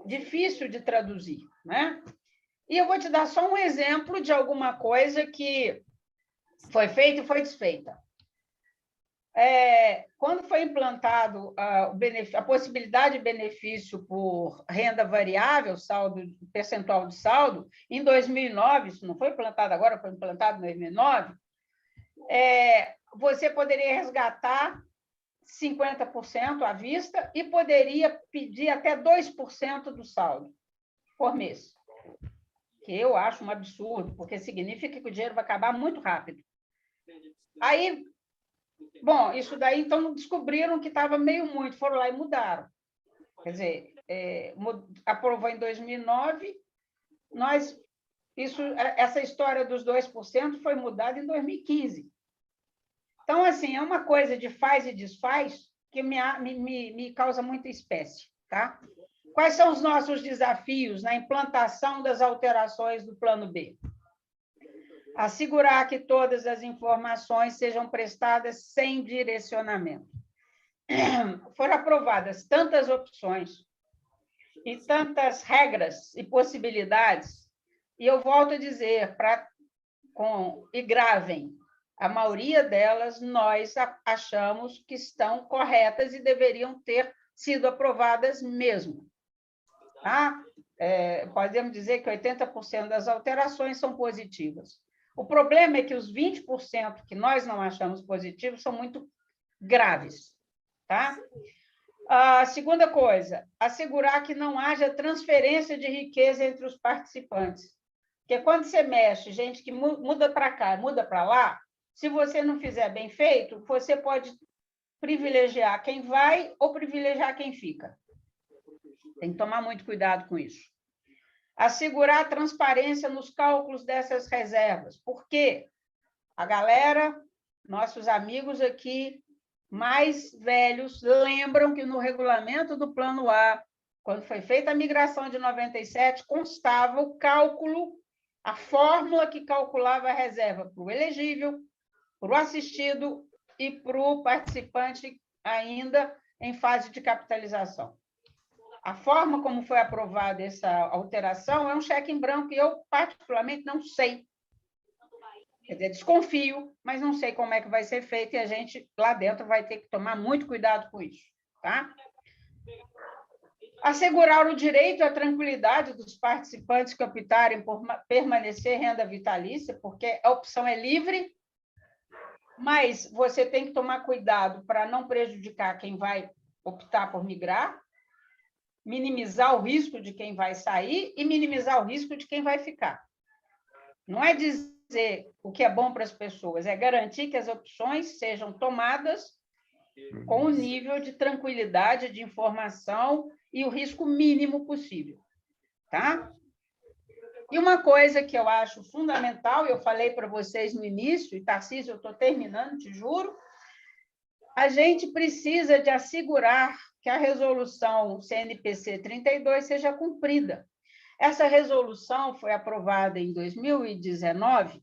difícil de traduzir, né? E eu vou te dar só um exemplo de alguma coisa que foi feita e foi desfeita. Quando foi implantado a possibilidade de benefício por renda variável, percentual de saldo, em 2009, isso não foi implantado agora, foi implantado em 2009, você poderia resgatar 50% à vista e poderia pedir até 2% do saldo por mês, que eu acho um absurdo, porque significa que o dinheiro vai acabar muito rápido. Aí, bom, isso daí, então, descobriram que estava meio muito, foram lá e mudaram. Quer dizer, aprovou em 2009, essa história dos 2% foi mudada em 2015. Então, assim, é uma coisa de faz e desfaz que me causa muita espécie, tá? Quais são os nossos desafios na implantação das alterações do Plano B? Assegurar que todas as informações sejam prestadas sem direcionamento. Foram aprovadas tantas opções e tantas regras e possibilidades, e eu volto a dizer, e gravem, a maioria delas nós achamos que estão corretas e deveriam ter sido aprovadas mesmo. Tá? Podemos dizer que 80% das alterações são positivas. O problema é que os 20% que nós não achamos positivos são muito graves. Tá? A segunda coisa, assegurar que não haja transferência de riqueza entre os participantes. Porque quando você mexe, gente que muda para cá, muda para lá, se você não fizer bem feito, você pode privilegiar quem vai ou privilegiar quem fica. Tem que tomar muito cuidado com isso. Assegurar a transparência nos cálculos dessas reservas. Por quê? A galera, nossos amigos aqui, mais velhos, lembram que no regulamento do Plano A, quando foi feita a migração de 97, constava o cálculo, a fórmula que calculava a reserva para o elegível, para o assistido e para o participante ainda em fase de capitalização. A forma como foi aprovada essa alteração é um cheque em branco e eu, particularmente, não sei. Quer dizer, desconfio, mas não sei como é que vai ser feito e a gente lá dentro vai ter que tomar muito cuidado com isso, tá? Assegurar o direito à tranquilidade dos participantes que optarem por permanecer renda vitalícia, porque a opção é livre, mas você tem que tomar cuidado para não prejudicar quem vai optar por migrar, minimizar o risco de quem vai sair e minimizar o risco de quem vai ficar. Não é dizer o que é bom para as pessoas, é garantir que as opções sejam tomadas com o nível de tranquilidade, de informação e o risco mínimo possível, tá? E uma coisa que eu acho fundamental, eu falei para vocês no início, e Tarcísio, eu estou terminando, te juro, a gente precisa de assegurar que a resolução CNPC 32 seja cumprida. Essa resolução foi aprovada em 2019,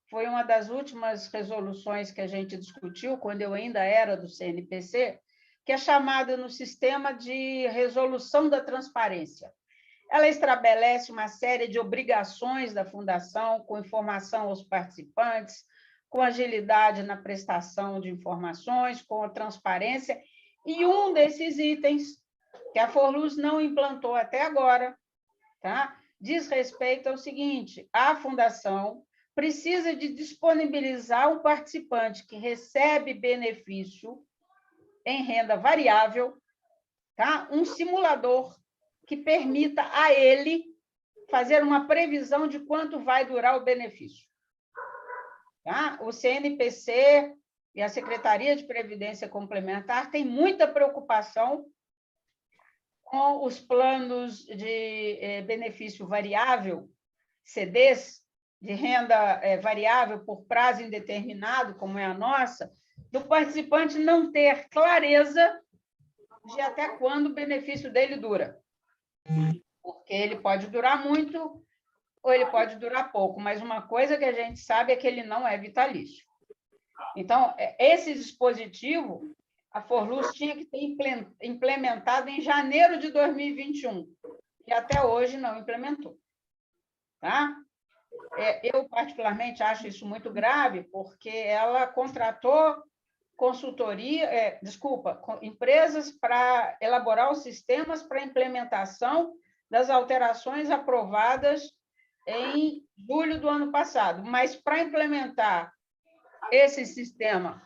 foi uma das últimas resoluções que a gente discutiu, quando eu ainda era do CNPC, que é chamada no sistema de resolução da transparência. Ela estabelece uma série de obrigações da Fundação, com informação aos participantes, com agilidade na prestação de informações, com transparência, e um desses itens, que a Forluz não implantou até agora, tá? Diz respeito ao seguinte: a Fundação precisa de disponibilizar um participante que recebe benefício em renda variável, tá? Um simulador que permita a ele fazer uma previsão de quanto vai durar o benefício. Tá? O CNPC e a Secretaria de Previdência Complementar têm muita preocupação com os planos de benefício variável, CDs, de renda variável por prazo indeterminado, como é a nossa, do participante não ter clareza de até quando o benefício dele dura. Porque ele pode durar muito ou ele pode durar pouco, mas uma coisa que a gente sabe é que ele não é vitalício. Então, esse dispositivo, a Forluz tinha que ter implementado em janeiro de 2021, e até hoje não implementou. Tá? Eu, particularmente, acho isso muito grave, porque ela contratou empresas para elaborar os sistemas para implementação das alterações aprovadas em julho do ano passado, mas para implementar esse sistema,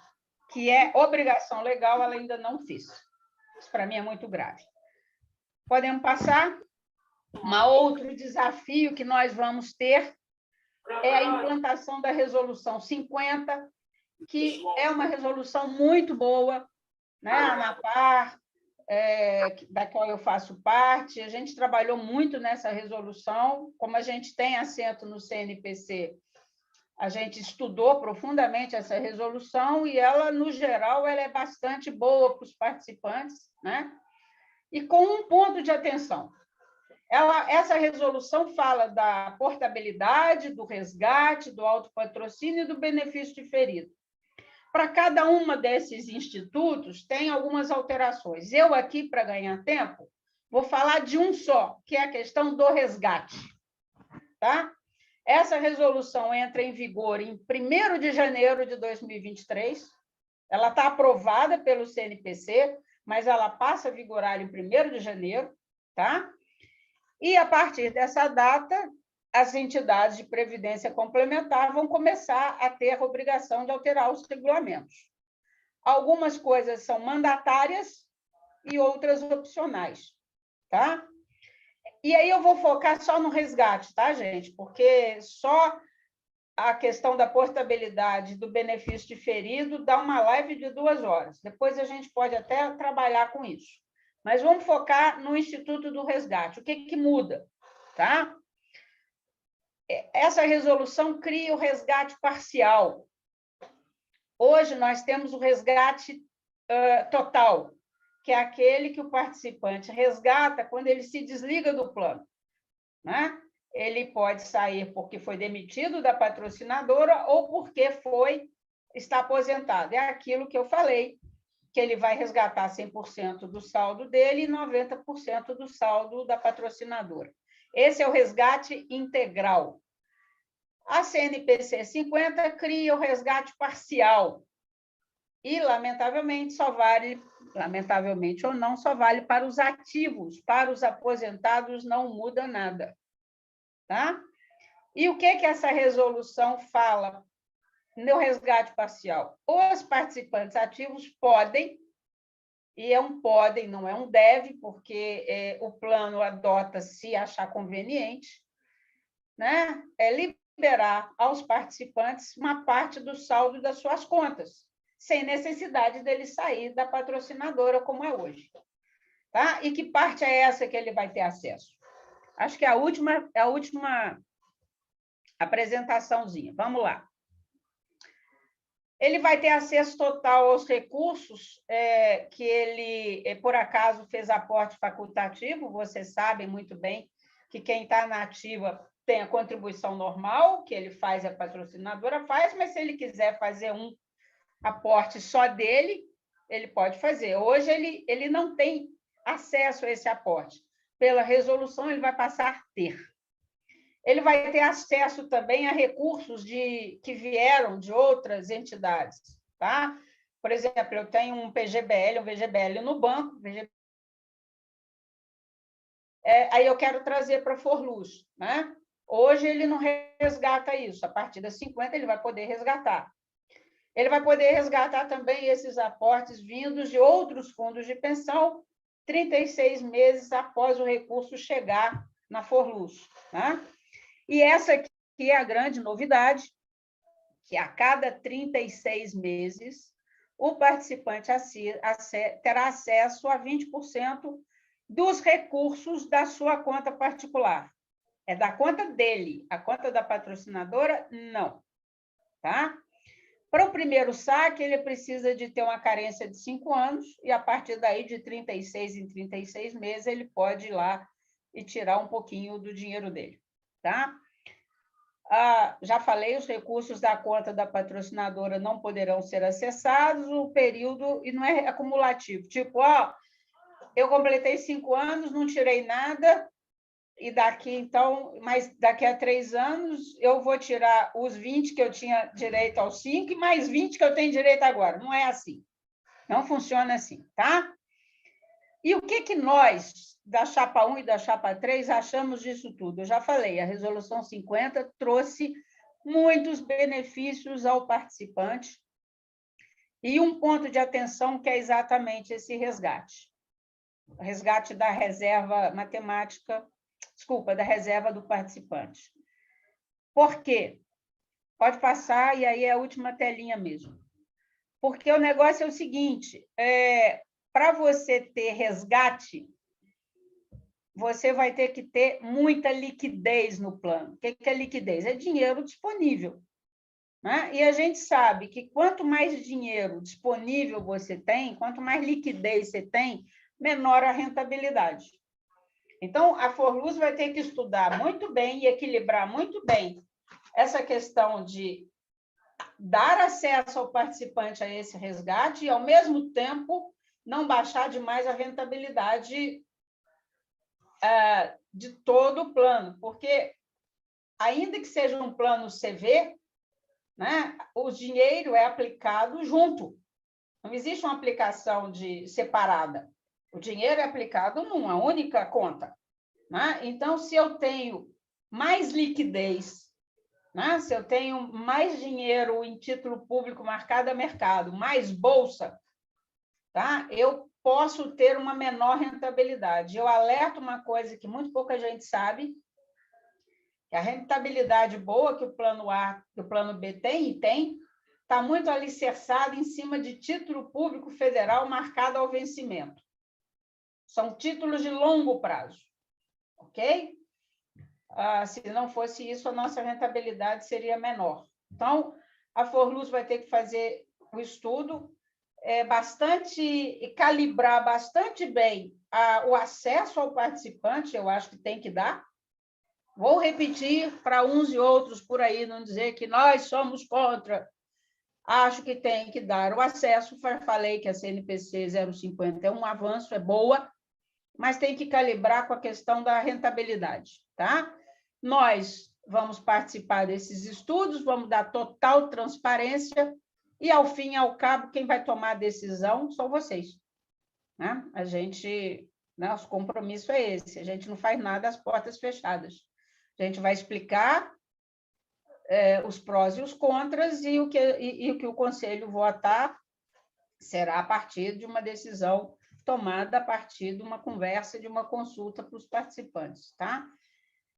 que é obrigação legal, ela ainda não fez. Isso, para mim, é muito grave. Podemos passar? Outro desafio que nós vamos ter é a implantação da Resolução 50, que é uma resolução muito boa, né? A ANAPAR, da qual eu faço parte, a gente trabalhou muito nessa resolução, como a gente tem assento no CNPC, a gente estudou profundamente essa resolução e ela, no geral, ela é bastante boa para os participantes, né? E com um ponto de atenção. Essa resolução fala da portabilidade, do resgate, do autopatrocínio e do benefício diferido. Para cada uma desses institutos, tem algumas alterações. Eu aqui, para ganhar tempo, vou falar de um só, que é a questão do resgate. Tá? Essa resolução entra em vigor em 1º de janeiro de 2023. Ela está aprovada pelo CNPC, mas ela passa a vigorar em 1º de janeiro. Tá? E, a partir dessa data, as entidades de previdência complementar vão começar a ter a obrigação de alterar os regulamentos. Algumas coisas são mandatárias e outras opcionais, tá? E aí eu vou focar só no resgate, tá, gente? Porque só a questão da portabilidade do benefício diferido dá uma live de 2 horas. Depois a gente pode até trabalhar com isso. Mas vamos focar no Instituto do Resgate. O que muda, tá? Essa resolução cria o resgate parcial. Hoje, nós temos o resgate total, que é aquele que o participante resgata quando ele se desliga do plano. Né? Ele pode sair porque foi demitido da patrocinadora ou porque está aposentado. É aquilo que eu falei, que ele vai resgatar 100% do saldo dele e 90% do saldo da patrocinadora. Esse é o resgate integral. A CNPC 50 cria o resgate parcial e, lamentavelmente, lamentavelmente ou não, só vale para os ativos, para os aposentados não muda nada. Tá? E o que essa resolução fala no resgate parcial? Os participantes ativos podem, e é um podem, não é um deve, porque o plano adota se achar conveniente, né? Liberar aos participantes uma parte do saldo das suas contas, sem necessidade dele sair da patrocinadora, como é hoje. Tá? E que parte é essa que ele vai ter acesso? Acho que é a última apresentaçãozinha. Vamos lá. Ele vai ter acesso total aos recursos que ele, por acaso, fez aporte facultativo. Vocês sabem muito bem que quem está na ativa tem a contribuição normal, que ele faz, a patrocinadora faz, mas se ele quiser fazer um aporte só dele, ele pode fazer. Hoje, ele não tem acesso a esse aporte. Pela resolução, ele vai passar a ter. Ele vai ter acesso também a recursos que vieram de outras entidades. Tá? Por exemplo, eu tenho um VGBL no banco, aí eu quero trazer para a Forluz. Né? Hoje, ele não resgata isso. A partir das 50, ele vai poder resgatar. Ele vai poder resgatar também esses aportes vindos de outros fundos de pensão 36 meses após o recurso chegar na Forluz. Né? E essa aqui é a grande novidade, que a cada 36 meses, o participante terá acesso a 20% dos recursos da sua conta particular. É da conta dele, a conta da patrocinadora, não. Tá? Para o primeiro saque, ele precisa de ter uma carência de 5 anos, e a partir daí, de 36 em 36 meses, ele pode ir lá e tirar um pouquinho do dinheiro dele. Tá? Já falei, os recursos da conta da patrocinadora não poderão ser acessados, o período, e não é acumulativo. Tipo, eu completei 5 anos, não tirei nada, e mas daqui a 3 anos eu vou tirar os 20 que eu tinha direito aos 5 e mais 20 que eu tenho direito agora. Não é assim. Não funciona assim, tá? E o que nós, da Chapa 1 e da Chapa 3, achamos disso tudo? Eu já falei, a Resolução 50 trouxe muitos benefícios ao participante e um ponto de atenção que é exatamente esse resgate. O resgate da reserva matemática, da reserva do participante. Por quê? Pode passar, e aí é a última telinha mesmo. Porque o negócio é o seguinte, para você ter resgate, você vai ter que ter muita liquidez no plano. O que é liquidez? É dinheiro disponível. Né? E a gente sabe que quanto mais dinheiro disponível você tem, quanto mais liquidez você tem, menor a rentabilidade. Então, a Forluz vai ter que estudar muito bem e equilibrar muito bem essa questão de dar acesso ao participante a esse resgate e, ao mesmo tempo, não baixar demais a rentabilidade de todo o plano, porque, ainda que seja um plano CV, né, o dinheiro é aplicado junto. Não existe uma aplicação separada. O dinheiro é aplicado numa única conta. Né? Então, se eu tenho mais liquidez, né? Se eu tenho mais dinheiro em título público marcado a mercado, mais bolsa, tá? Eu posso ter uma menor rentabilidade. Eu alerto uma coisa que muito pouca gente sabe, que a rentabilidade boa que o plano A e o plano B tem, está muito alicerçada em cima de título público federal marcado ao vencimento. São títulos de longo prazo, ok? Se não fosse isso, a nossa rentabilidade seria menor. Então, a Forluz vai ter que fazer o estudo, calibrar bastante bem o acesso ao participante, eu acho que tem que dar. Vou repetir para uns e outros por aí, não dizer que nós somos contra. Acho que tem que dar o acesso. Falei que a CNPC 050 é um avanço, é boa, mas tem que calibrar com a questão da rentabilidade. Tá? Nós vamos participar desses estudos, vamos dar total transparência e, ao fim e ao cabo, quem vai tomar a decisão são vocês. Né? A gente, nosso compromisso é esse, a gente não faz nada às portas fechadas. A gente vai explicar os prós e os contras e o que o Conselho votar será a partir de uma decisão tomada a partir de uma conversa, de uma consulta para os participantes, tá?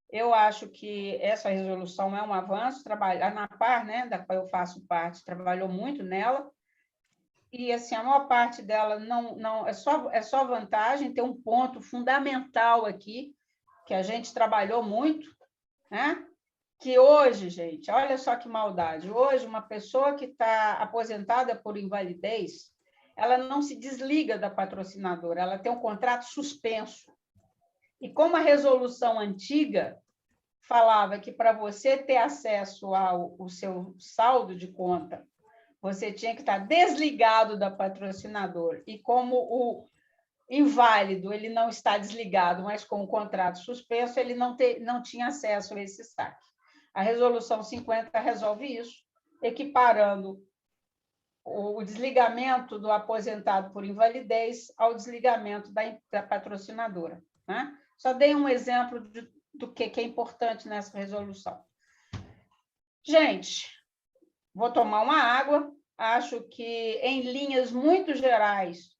Eu acho que essa resolução é um avanço, a ANAPAR, né, da qual eu faço parte, trabalhou muito nela, e assim, a maior parte dela não é só vantagem, tem um ponto fundamental aqui, que a gente trabalhou muito, né? Que hoje, gente, olha só que maldade, hoje uma pessoa que está aposentada por invalidez, ela não se desliga da patrocinadora, ela tem um contrato suspenso. E como a resolução antiga falava que para você ter acesso ao seu saldo de conta, você tinha que estar desligado da patrocinadora. E como o inválido ele não está desligado, mas com o contrato suspenso, ele não tinha acesso a esse saque. A resolução 50 resolve isso, equiparando o desligamento do aposentado por invalidez ao desligamento da patrocinadora. Né? Só dei um exemplo do que é importante nessa resolução. Gente, vou tomar uma água. Acho que, em linhas muito gerais,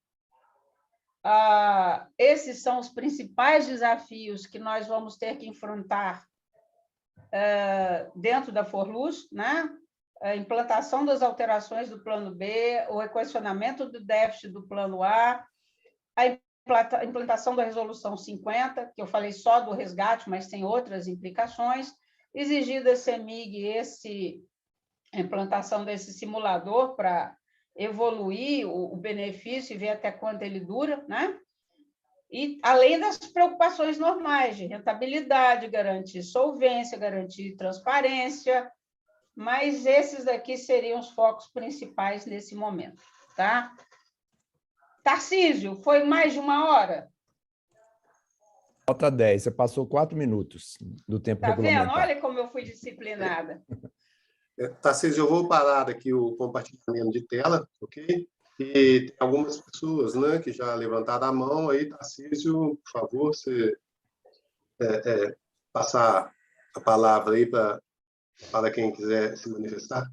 esses são os principais desafios que nós vamos ter que enfrentar dentro da Forluz, né? A implantação das alterações do Plano B, o equacionamento do déficit do Plano A, a implantação da Resolução 50, que eu falei só do resgate, mas tem outras implicações, exigir da CEMIG a implantação desse simulador para evoluir o benefício e ver até quanto ele dura, né? E além das preocupações normais de rentabilidade, garantir solvência, garantir transparência, mas esses daqui seriam os focos principais nesse momento, tá? Tarcísio, foi mais de 1 hora? Falta 10, você passou 4 minutos do tempo regulamentar. Tá vendo? Olha como eu fui disciplinada. Tarcísio, eu vou parar aqui o compartilhamento de tela, ok? E tem algumas pessoas, né, que já levantaram a mão aí. Tarcísio, por favor, você passar a palavra aí para quem quiser se manifestar.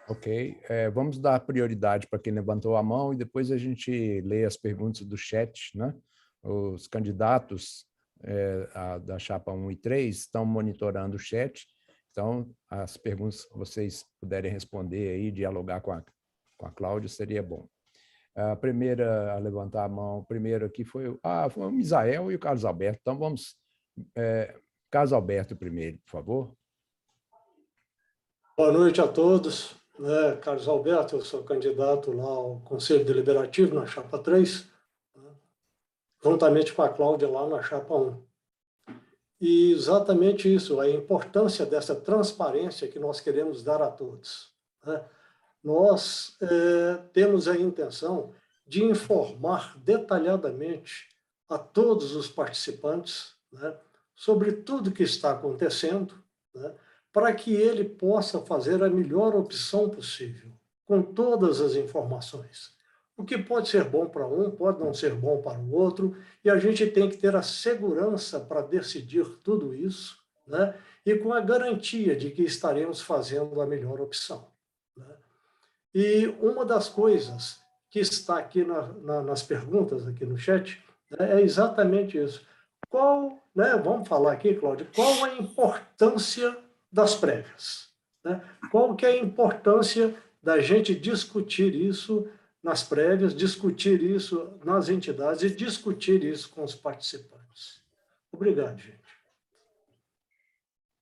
Ok. Vamos dar prioridade para quem levantou a mão e depois a gente lê as perguntas do chat, né? Os candidatos da chapa 1 e 3 estão monitorando o chat, então as perguntas que vocês puderem responder aí, dialogar com a Cláudia, seria bom. A primeira a levantar a mão, primeiro aqui foi o Misael e o Carlos Alberto, então vamos... Carlos Alberto primeiro, por favor. Boa noite a todos. Carlos Alberto, eu sou candidato lá ao Conselho Deliberativo, na chapa 3, juntamente com a Cláudia lá na chapa 1. E exatamente isso, a importância dessa transparência que nós queremos dar a todos. Nós temos a intenção de informar detalhadamente a todos os participantes, sobre tudo que está acontecendo, para que ele possa fazer a melhor opção possível, com todas as informações. O que pode ser bom para um, pode não ser bom para o outro, e a gente tem que ter a segurança para decidir tudo isso, e com a garantia de que estaremos fazendo a melhor opção. E uma das coisas que está aqui nas perguntas, aqui no chat, é exatamente isso. Vamos falar aqui, Cláudia, qual a importância das prévias? Qual que é a importância da gente discutir isso nas prévias, discutir isso nas entidades e discutir isso com os participantes? Obrigado, gente.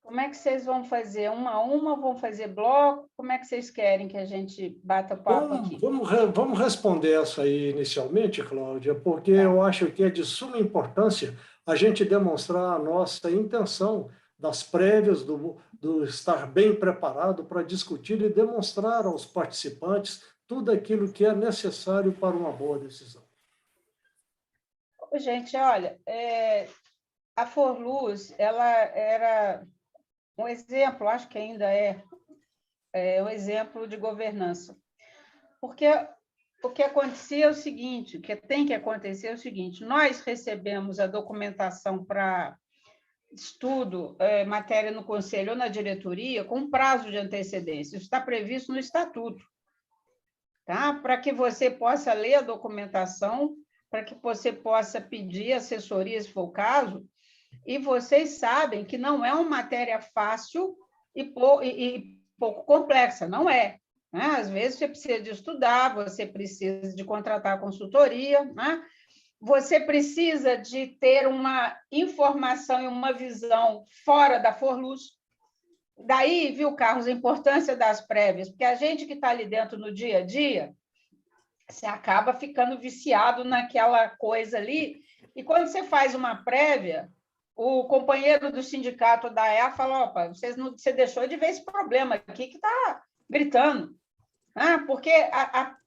Como é que vocês vão fazer? Uma a uma? Vão fazer bloco? Como é que vocês querem que a gente bata papo aqui? Vamos responder essa aí inicialmente, Cláudia, porque eu acho que é de suma importância a gente demonstrar a nossa intenção das prévias, do estar bem preparado para discutir e demonstrar aos participantes tudo aquilo que é necessário para uma boa decisão. Gente, olha, a Forluz, ela era um exemplo, acho que ainda é um exemplo de governança. Porque o que acontecia é o seguinte, o que tem que acontecer é o seguinte, nós recebemos a documentação para estudo, matéria no conselho ou na diretoria, com prazo de antecedência. Isso está previsto no estatuto, tá? Para que você possa ler a documentação, para que você possa pedir assessoria, se for o caso, e vocês sabem que não é uma matéria fácil e pouco complexa, não é. Né? Às vezes você precisa de estudar, você precisa de contratar consultoria, né? Você precisa de ter uma informação e uma visão fora da Forluz. Daí, viu, Carlos, a importância das prévias, porque a gente que está ali dentro no dia a dia, você acaba ficando viciado naquela coisa ali, e quando você faz uma prévia, o companheiro do sindicato da EA fala, opa, você deixou de ver esse problema aqui que está gritando. Porque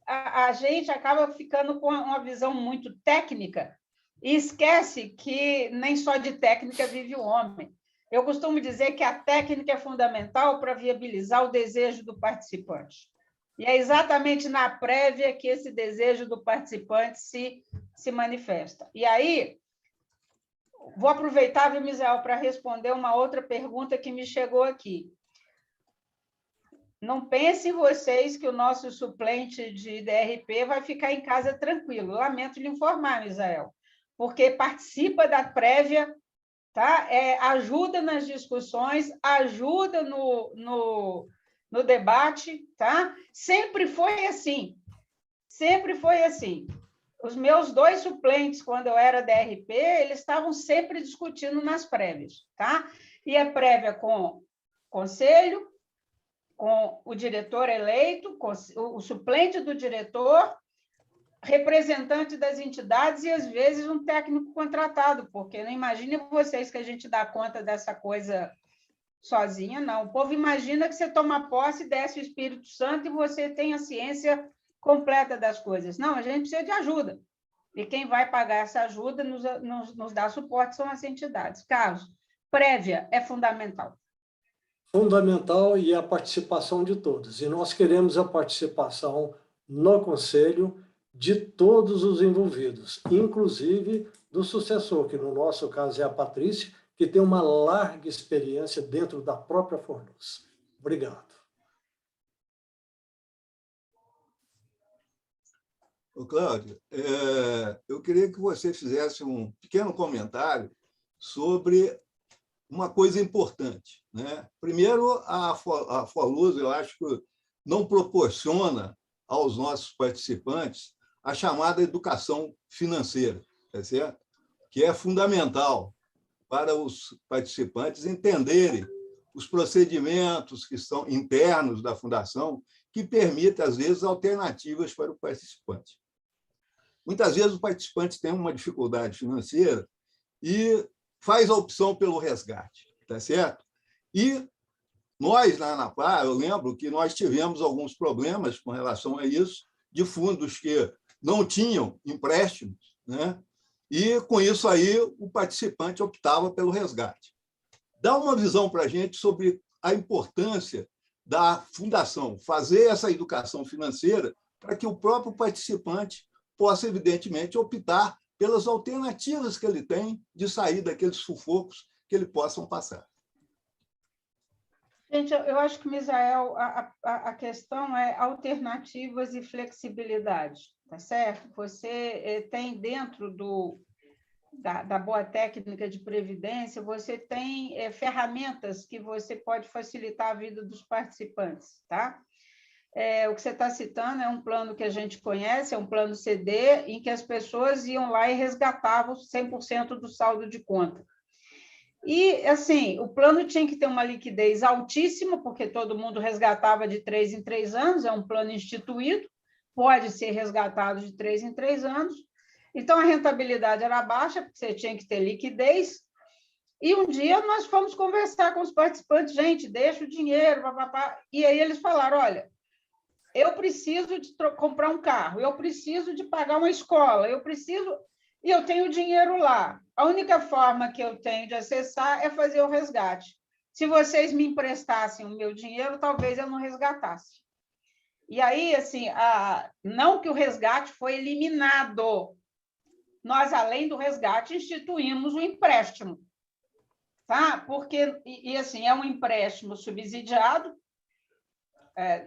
a gente acaba ficando com uma visão muito técnica e esquece que nem só de técnica vive o homem. Eu costumo dizer que a técnica é fundamental para viabilizar o desejo do participante. E é exatamente na prévia que esse desejo do participante se manifesta. E aí, vou aproveitar, viu, Misael, para responder uma outra pergunta que me chegou aqui. Não pensem vocês que o nosso suplente de DRP vai ficar em casa tranquilo. Lamento lhe informar, Misael, porque participa da prévia, tá? Ajuda nas discussões, ajuda no debate, tá? Sempre foi assim. Sempre foi assim. Os meus 2 suplentes, quando eu era DRP, eles estavam sempre discutindo nas prévias, tá? E a prévia com conselho, com o diretor eleito, com o suplente do diretor, representante das entidades e, às vezes, um técnico contratado, porque não imagine vocês que a gente dá conta dessa coisa sozinha, não. O povo imagina que você toma posse, desce o Espírito Santo e você tem a ciência completa das coisas. Não, a gente precisa de ajuda. E quem vai pagar essa ajuda, nos dá suporte, são as entidades. Carlos, prévia é fundamental. Fundamental e a participação de todos. E nós queremos a participação no Conselho de todos os envolvidos, inclusive do sucessor, que no nosso caso é a Patrícia, que tem uma larga experiência dentro da própria Forluz. Obrigado. Ô, Cláudio, eu queria que você fizesse um pequeno comentário sobre uma coisa importante, né? Primeiro, a Forluz, eu acho que não proporciona aos nossos participantes a chamada educação financeira, tá certo? Que é fundamental para os participantes entenderem os procedimentos que são internos da fundação, que permitem, às vezes, alternativas para o participante. Muitas vezes, o participante tem uma dificuldade financeira e faz a opção pelo resgate, tá certo? E nós, na ANAPAR, eu lembro que nós tivemos alguns problemas com relação a isso, de fundos que não tinham empréstimos, né? E, com isso aí, o participante optava pelo resgate. Dá uma visão para a gente sobre a importância da fundação, fazer essa educação financeira para que o próprio participante possa, evidentemente, optar pelas alternativas que ele tem de sair daqueles sufocos que ele possam passar. Gente, eu acho que, Misael, a questão é alternativas e flexibilidade, tá certo? Você tem dentro da boa técnica de previdência, você tem ferramentas que você pode facilitar a vida dos participantes, tá? O que você está citando é um plano que a gente conhece, é um plano CD, em que as pessoas iam lá e resgatavam 100% do saldo de conta. E, assim, o plano tinha que ter uma liquidez altíssima, porque todo mundo resgatava de 3 em 3 anos, é um plano instituído, pode ser resgatado de 3 em 3 anos. Então, a rentabilidade era baixa, porque você tinha que ter liquidez. E um dia nós fomos conversar com os participantes, gente, deixa o dinheiro, papapá. E aí eles falaram, olha, eu preciso de comprar um carro, eu preciso de pagar uma escola, e eu tenho dinheiro lá. A única forma que eu tenho de acessar é fazer o resgate. Se vocês me emprestassem o meu dinheiro, talvez eu não resgatasse. E aí, assim, não que o resgate foi eliminado. Nós, além do resgate, instituímos o empréstimo. Tá? Porque, assim, é um empréstimo subsidiado,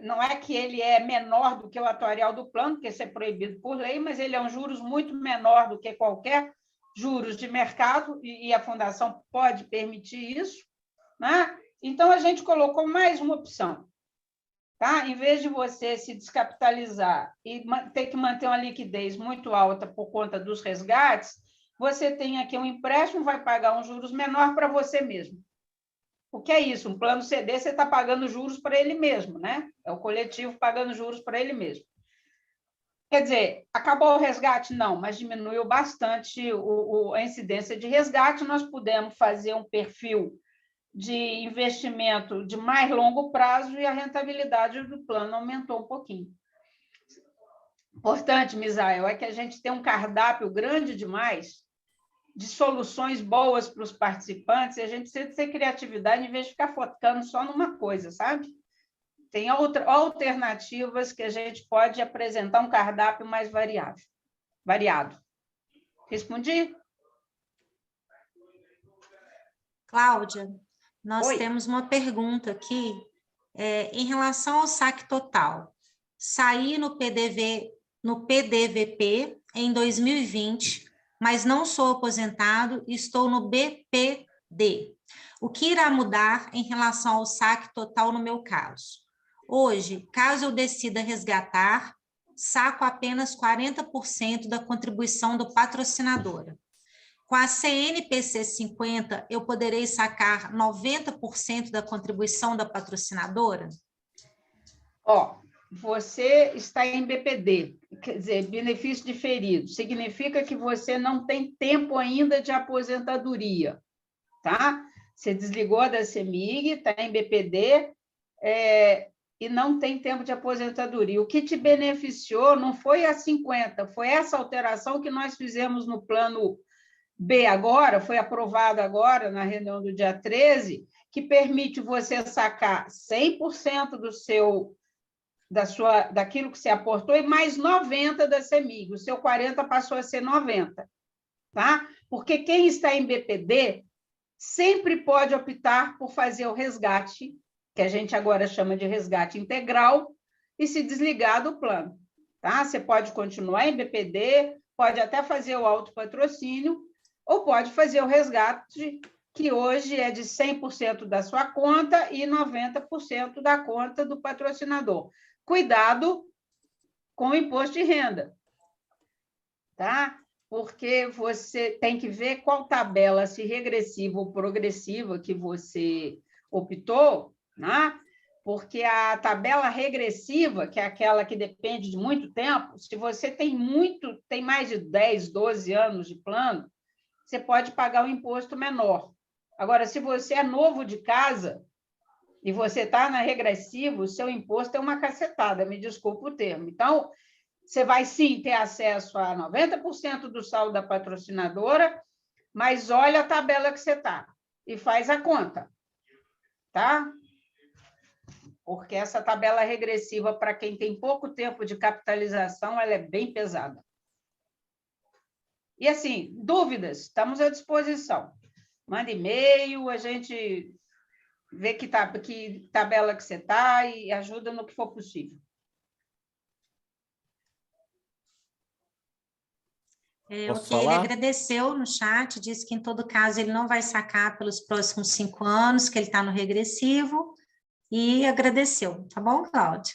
não é que ele é menor do que o atuarial do plano, porque isso é proibido por lei, mas ele é um juros muito menor do que qualquer juros de mercado, e a Fundação pode permitir isso, né? Então, a gente colocou mais uma opção. Tá? Em vez de você se descapitalizar e ter que manter uma liquidez muito alta por conta dos resgates, você tem aqui um empréstimo, vai pagar um juros menor para você mesmo. O que é isso? Um plano CD, você está pagando juros para ele mesmo, né? É o coletivo pagando juros para ele mesmo. Quer dizer, acabou o resgate? Não, mas diminuiu bastante a incidência de resgate. Nós pudemos fazer um perfil de investimento de mais longo prazo e a rentabilidade do plano aumentou um pouquinho. Importante, Misael, é que a gente tem um cardápio grande demais de soluções boas para os participantes, e a gente precisa ter criatividade em vez de ficar focando só numa coisa, sabe? Tem alternativas que a gente pode apresentar um cardápio mais variado. Respondi? Cláudia, nós Oi. temos uma pergunta aqui em relação ao saque total. Saí no PDVP em 2020, mas não sou aposentado e estou no BPD. O que irá mudar em relação ao saque total no meu caso? Hoje, caso eu decida resgatar, saco apenas 40% da contribuição do patrocinador. Com a CNPC 50, eu poderei sacar 90% da contribuição da patrocinadora? Você está em BPD, quer dizer, benefício diferido, significa que você não tem tempo ainda de aposentadoria, tá? Você desligou da CEMIG, está em BPD, e não tem tempo de aposentadoria. O que te beneficiou não foi a 50, foi essa alteração que nós fizemos no plano B agora, foi aprovado agora na reunião do dia 13, que permite você sacar 100% daquilo que você aportou e mais 90% da CEMIG. O seu 40 passou a ser 90, tá? Porque quem está em BPD sempre pode optar por fazer o resgate, que a gente agora chama de resgate integral, e se desligar do plano, tá? Você pode continuar em BPD, pode até fazer o autopatrocínio, ou pode fazer o resgate, que hoje é de 100% da sua conta e 90% da conta do patrocinador. Cuidado com o imposto de renda, tá? Porque você tem que ver qual tabela, se regressiva ou progressiva, que você optou, né? Porque a tabela regressiva, que é aquela que depende de muito tempo, se você tem mais de 10, 12 anos de plano, você pode pagar um imposto menor. Agora, se você é novo de casa e você está na regressiva, o seu imposto é uma cacetada, me desculpa o termo. Então, você vai, sim, ter acesso a 90% do saldo da patrocinadora, mas olha a tabela que você está e faz a conta, tá? Porque essa tabela regressiva, para quem tem pouco tempo de capitalização, ela é bem pesada. E, assim, dúvidas, estamos à disposição. Manda e-mail, a gente vê que tabela que você está e ajuda no que for possível. Posso Ele falar? agradeceu no chat, disse que, em todo caso, ele não vai sacar pelos próximos 5 anos, que ele está no regressivo, e agradeceu. Tá bom, Cláudia?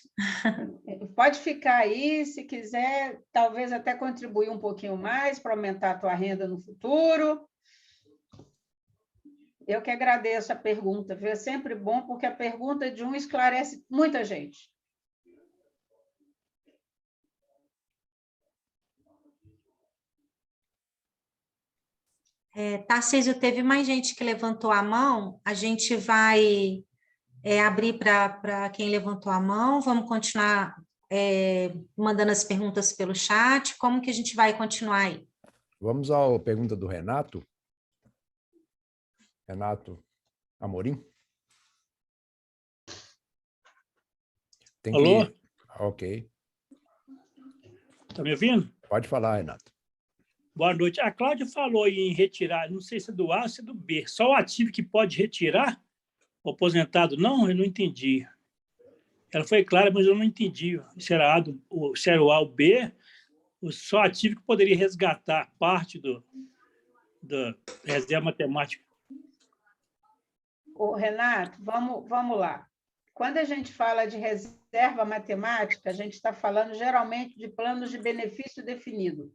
Pode ficar aí, se quiser, talvez até contribuir um pouquinho mais para aumentar a tua renda no futuro. Eu que agradeço a pergunta, viu? É sempre bom, porque a pergunta de um esclarece muita gente. Tarcísio, teve mais gente que levantou a mão, a gente vai abrir para quem levantou a mão, vamos continuar mandando as perguntas pelo chat, como que a gente vai continuar aí? Vamos à pergunta do Renato. Renato Amorim. Tem Alô? que... Ok. Está me ouvindo? Pode falar, Renato. Boa noite. A Cláudia falou em retirar, não sei se é do A ou se é do B. Só o ativo que pode retirar? O aposentado não? Eu não entendi. Ela foi clara, mas eu não entendi se era, se era o A ou B, só ativo que poderia resgatar parte da reserva matemática. Ô, Renato, vamos lá. Quando a gente fala de reserva matemática, a gente está falando geralmente de planos de benefício definido.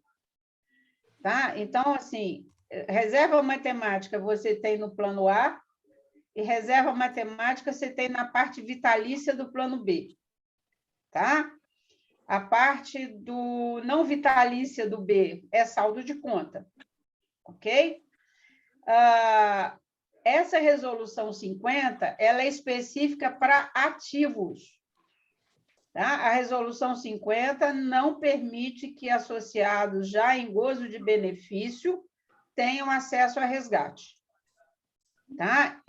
Tá? Então, assim, reserva matemática você tem no plano A e reserva matemática você tem na parte vitalícia do plano B. Tá? A parte do não vitalícia do B é saldo de conta. Ok? Essa resolução 50, ela é específica para ativos. Tá? A resolução 50 não permite que associados já em gozo de benefício tenham acesso a resgate. Tá?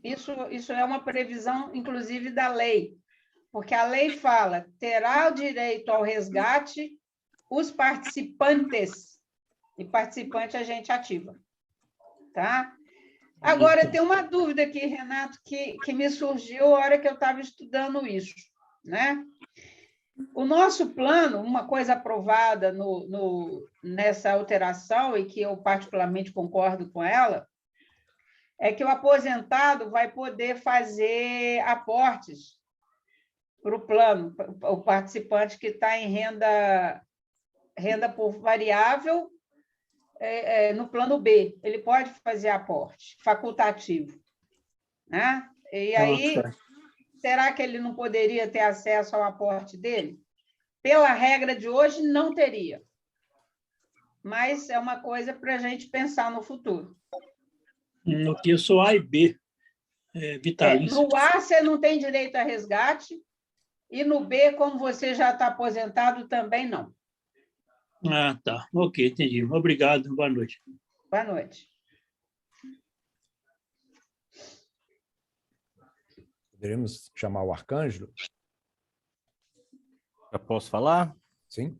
Isso é uma previsão, inclusive, da lei, porque a lei fala, terá o direito ao resgate os participantes, e participante a gente ativa. Tá? Agora, tem uma dúvida aqui, Renato, que me surgiu a hora que eu estava estudando isso. Né? O nosso plano, uma coisa aprovada nessa alteração, e que eu particularmente concordo com ela, é que o aposentado vai poder fazer aportes para o plano, o participante que está em renda por variável, no plano B, ele pode fazer aporte facultativo. Né? E aí, será que ele não poderia ter acesso ao aporte dele? Pela regra de hoje, não teria. Mas é uma coisa para a gente pensar no futuro. Eu sou A e B, vitalício. No A, você não tem direito a resgate, e no B, como você já está aposentado, também não. Ah, tá. Ok, entendi. Obrigado. Boa noite. Boa noite. Poderíamos chamar o Arcângelo? Já posso falar? Sim.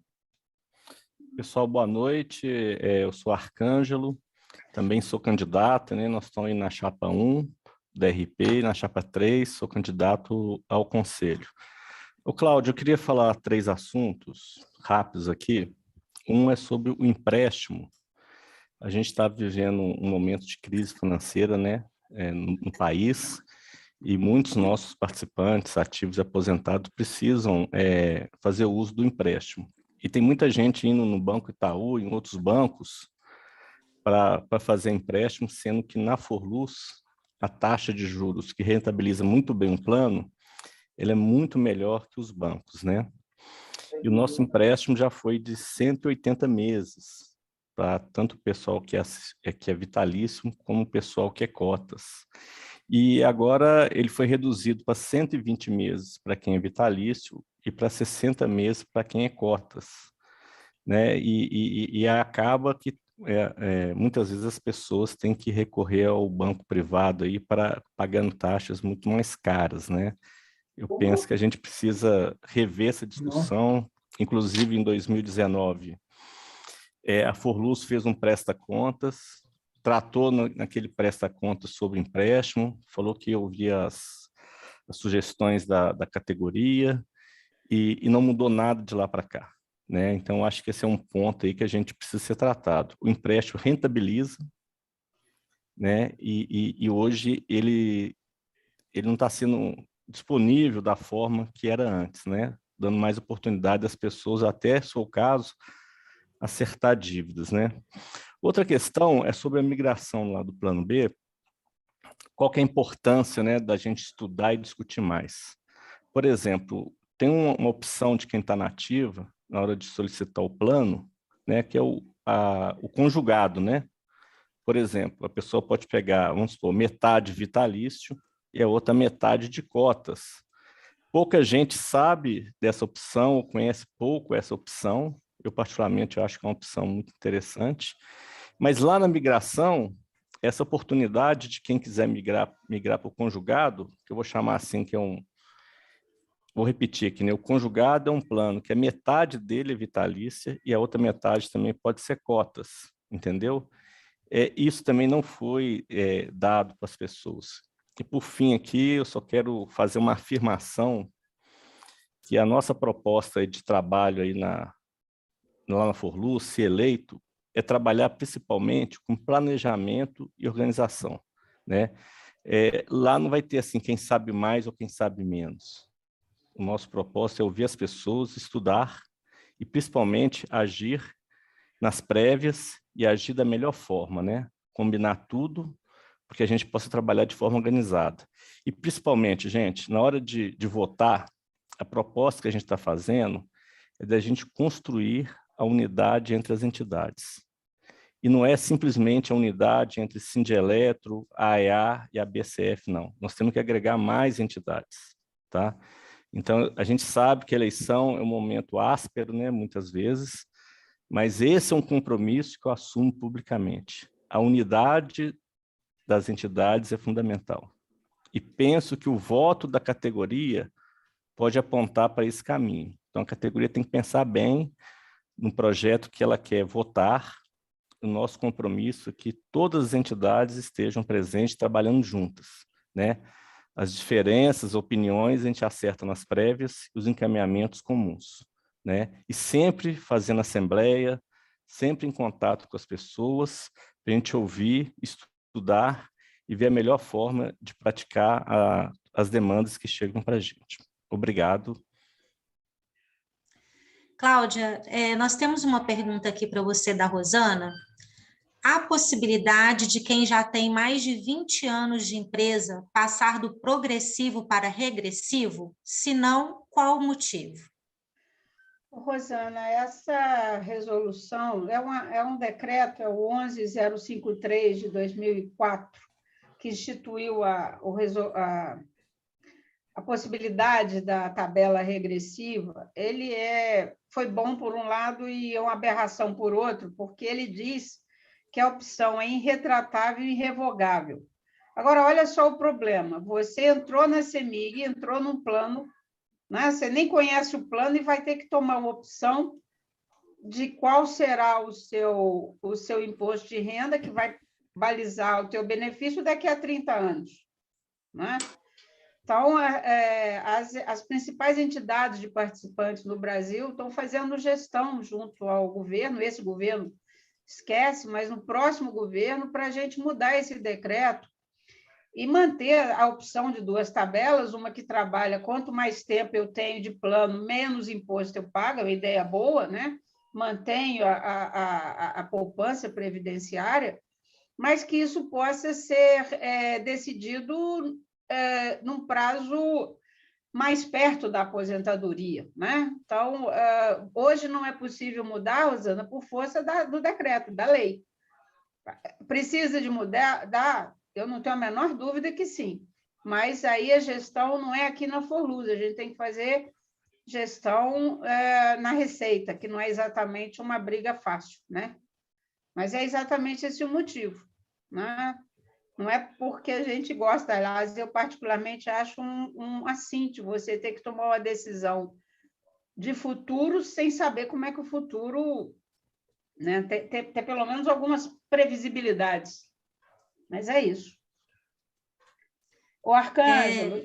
Pessoal, boa noite. Eu sou Arcângelo, também sou candidato, né? Nós estamos aí na chapa 1 da RP, e na chapa 3 sou candidato ao conselho. Ô, Cláudio, eu queria falar 3 assuntos rápidos aqui. Um é sobre o empréstimo. A gente está vivendo um momento de crise financeira, né, no país, e muitos nossos participantes, ativos e aposentados, precisam fazer uso do empréstimo. E tem muita gente indo no Banco Itaú, em outros bancos, para fazer empréstimo, sendo que na Forluz, a taxa de juros que rentabiliza muito bem o plano, ele é muito melhor que os bancos, né? E o nosso empréstimo já foi de 180 meses, para tanto o pessoal que é vitalício, como o pessoal que é cotas. E agora ele foi reduzido para 120 meses para quem é vitalício e para 60 meses para quem é cotas. Né? E acaba que muitas vezes as pessoas têm que recorrer ao banco privado aí para pagando taxas muito mais caras, né? Eu penso que a gente precisa rever essa discussão, inclusive em 2019. A Forluz fez um presta-contas, tratou naquele presta-contas sobre empréstimo, falou que ouvia as sugestões da categoria e não mudou nada de lá para cá. Né? Então, acho que esse é um ponto aí que a gente precisa ser tratado. O empréstimo rentabiliza, né? E hoje ele não está sendo disponível da forma que era antes, né? Dando mais oportunidade às pessoas, até, se for o caso, acertar dívidas, né? Outra questão é sobre a migração lá do plano B. Qual que é a importância, né, da gente estudar e discutir mais? Por exemplo, tem uma opção de quem está na ativa, na hora de solicitar o plano, né, que é o conjugado, né? Por exemplo, a pessoa pode pegar, vamos supor, metade vitalício e a outra metade de cotas. Pouca gente sabe dessa opção, ou conhece pouco essa opção. Eu, particularmente, acho que é uma opção muito interessante. Mas lá na migração, essa oportunidade de quem quiser migrar para o conjugado, que eu vou chamar assim, que é vou repetir aqui, né? O conjugado é um plano que a metade dele é vitalícia e a outra metade também pode ser cotas, entendeu? Isso também não foi dado para as pessoas. E, por fim, aqui, eu só quero fazer uma afirmação que a nossa proposta de trabalho aí lá na Forluz, se eleito, é trabalhar principalmente com planejamento e organização, né? Lá não vai ter assim quem sabe mais ou quem sabe menos. O nosso propósito é ouvir as pessoas, estudar e principalmente agir nas prévias e agir da melhor forma, né? Combinar tudo para que a gente possa trabalhar de forma organizada. E principalmente, gente, na hora de votar, a proposta que a gente está fazendo é da gente construir a unidade entre as entidades. E não é simplesmente a unidade entre Sindeletro, a AEA e a BCF, não. Nós temos que agregar mais entidades, tá? Então, a gente sabe que a eleição é um momento áspero, né, muitas vezes, mas esse é um compromisso que eu assumo publicamente. A unidade das entidades é fundamental. E penso que o voto da categoria pode apontar para esse caminho. Então, a categoria tem que pensar bem no projeto que ela quer votar. O nosso compromisso é que todas as entidades estejam presentes, trabalhando juntas, né? As diferenças, opiniões, a gente acerta nas prévias e os encaminhamentos comuns, né? E sempre fazendo assembleia, sempre em contato com as pessoas, para a gente ouvir, estudar e ver a melhor forma de praticar as demandas que chegam para a gente. Obrigado. Cláudia, nós temos uma pergunta aqui para você da Rosana. Há possibilidade de quem já tem mais de 20 anos de empresa passar do progressivo para regressivo? Se não, qual o motivo? Rosana, essa resolução é um decreto, é o 11053 de 2004, que instituiu a possibilidade da tabela regressiva. Ele foi bom por um lado e é uma aberração por outro, porque ele diz que a opção é irretratável e irrevogável. Agora, olha só o problema. Você entrou na CEMIG, entrou num plano, né? Você nem conhece o plano e vai ter que tomar uma opção de qual será o seu imposto de renda, que vai balizar o teu benefício daqui a 30 anos. Né? Então, as principais entidades de participantes no Brasil estão fazendo gestão junto ao governo, esse governo esquece, mas no próximo governo, para a gente mudar esse decreto e manter a opção de duas tabelas, uma que trabalha quanto mais tempo eu tenho de plano, menos imposto eu pago, é uma ideia boa, né? Mantenho a poupança previdenciária, mas que isso possa ser decidido num prazo mais perto da aposentadoria, né? Então, hoje não é possível mudar, Rosana, por força do decreto, da lei. Precisa de mudar? Eu não tenho a menor dúvida que sim, mas aí a gestão não é aqui na Forluz, a gente tem que fazer gestão na Receita, que não é exatamente uma briga fácil, né? Mas é exatamente esse o motivo, né? Não é porque a gente gosta, aliás, eu particularmente acho um assinte você ter que tomar uma decisão de futuro sem saber como é que o futuro, né, ter pelo menos algumas previsibilidades. Mas é isso. O Arcângelo,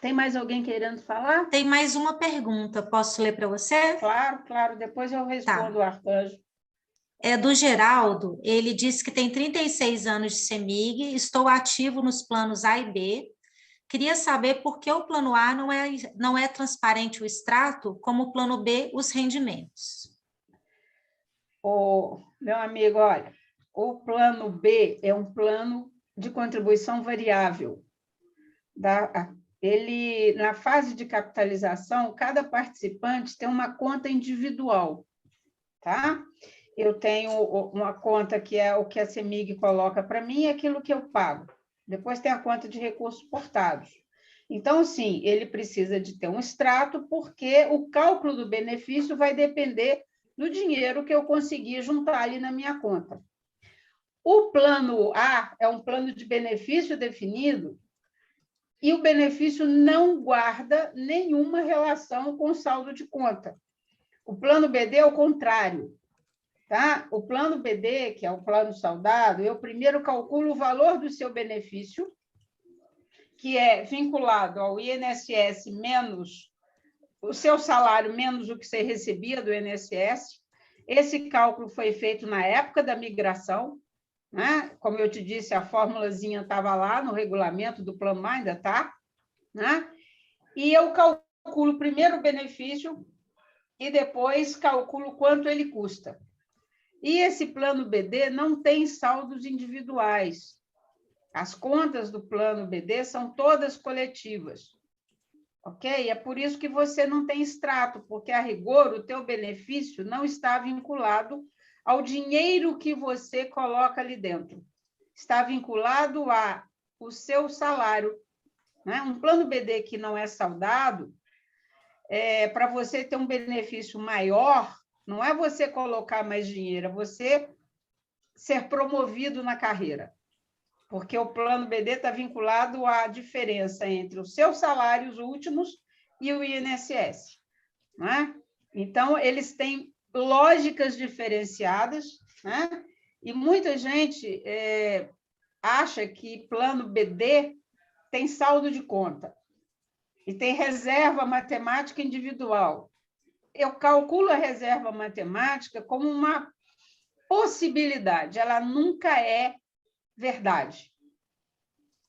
tem mais alguém querendo falar? Tem mais uma pergunta, posso ler para você? Claro, depois eu respondo o Arcângelo. É do Geraldo, ele diz que tem 36 anos de CEMIG, estou ativo nos planos A e B. Queria saber por que o plano A não é transparente o extrato, como o plano B, os rendimentos. Meu amigo, olha, o plano B é um plano de contribuição variável. Ele, na fase de capitalização, cada participante tem uma conta individual, tá? Eu tenho uma conta que é o que a CEMIG coloca para mim, é aquilo que eu pago. Depois tem a conta de recursos portados. Então, sim, ele precisa de ter um extrato, porque o cálculo do benefício vai depender do dinheiro que eu conseguir juntar ali na minha conta. O plano A é um plano de benefício definido e o benefício não guarda nenhuma relação com o saldo de conta. O plano BD é o contrário. Tá? O plano BD, que é o plano saudado, eu primeiro calculo o valor do seu benefício, que é vinculado ao INSS menos o seu salário, menos o que você recebia do INSS. Esse cálculo foi feito na época da migração, né? Como eu te disse, a formulazinha estava lá no regulamento do plano, ainda está, né? E eu calculo primeiro o benefício e depois calculo quanto ele custa. E esse plano BD não tem saldos individuais. As contas do plano BD são todas coletivas. Ok? É por isso que você não tem extrato, porque, a rigor, o teu benefício não está vinculado ao dinheiro que você coloca ali dentro. Está vinculado ao seu salário. Né? Um plano BD que não é saudado, para você ter um benefício maior, não é você colocar mais dinheiro, é você ser promovido na carreira. Porque o plano BD está vinculado à diferença entre os seus salários últimos e o INSS. Né? Então, eles têm lógicas diferenciadas, né? E muita gente acha que plano BD tem saldo de conta e tem reserva matemática individual. Eu calculo a reserva matemática como uma possibilidade, ela nunca é verdade.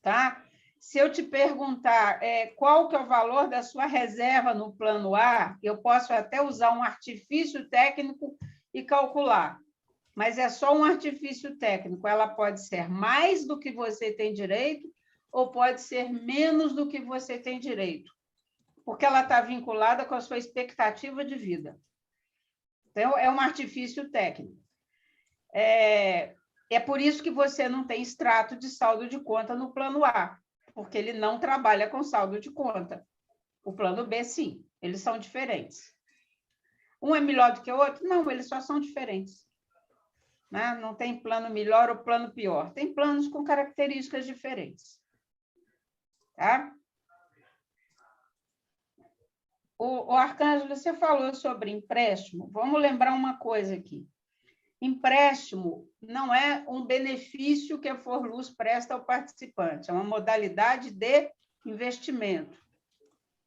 Tá? Se eu te perguntar qual que é o valor da sua reserva no plano A, eu posso até usar um artifício técnico e calcular, mas é só um artifício técnico. Ela pode ser mais do que você tem direito ou pode ser menos do que você tem direito, porque ela está vinculada com a sua expectativa de vida. Então, é um artifício técnico. É por isso que você não tem extrato de saldo de conta no plano A, porque ele não trabalha com saldo de conta. O plano B, sim, eles são diferentes. Um é melhor do que o outro? Não, eles só são diferentes. Né? Não tem plano melhor ou plano pior. Tem planos com características diferentes. Tá? O Arcângelo, você falou sobre empréstimo. Vamos lembrar uma coisa aqui. Empréstimo não é um benefício que a Forluz presta ao participante, é uma modalidade de investimento.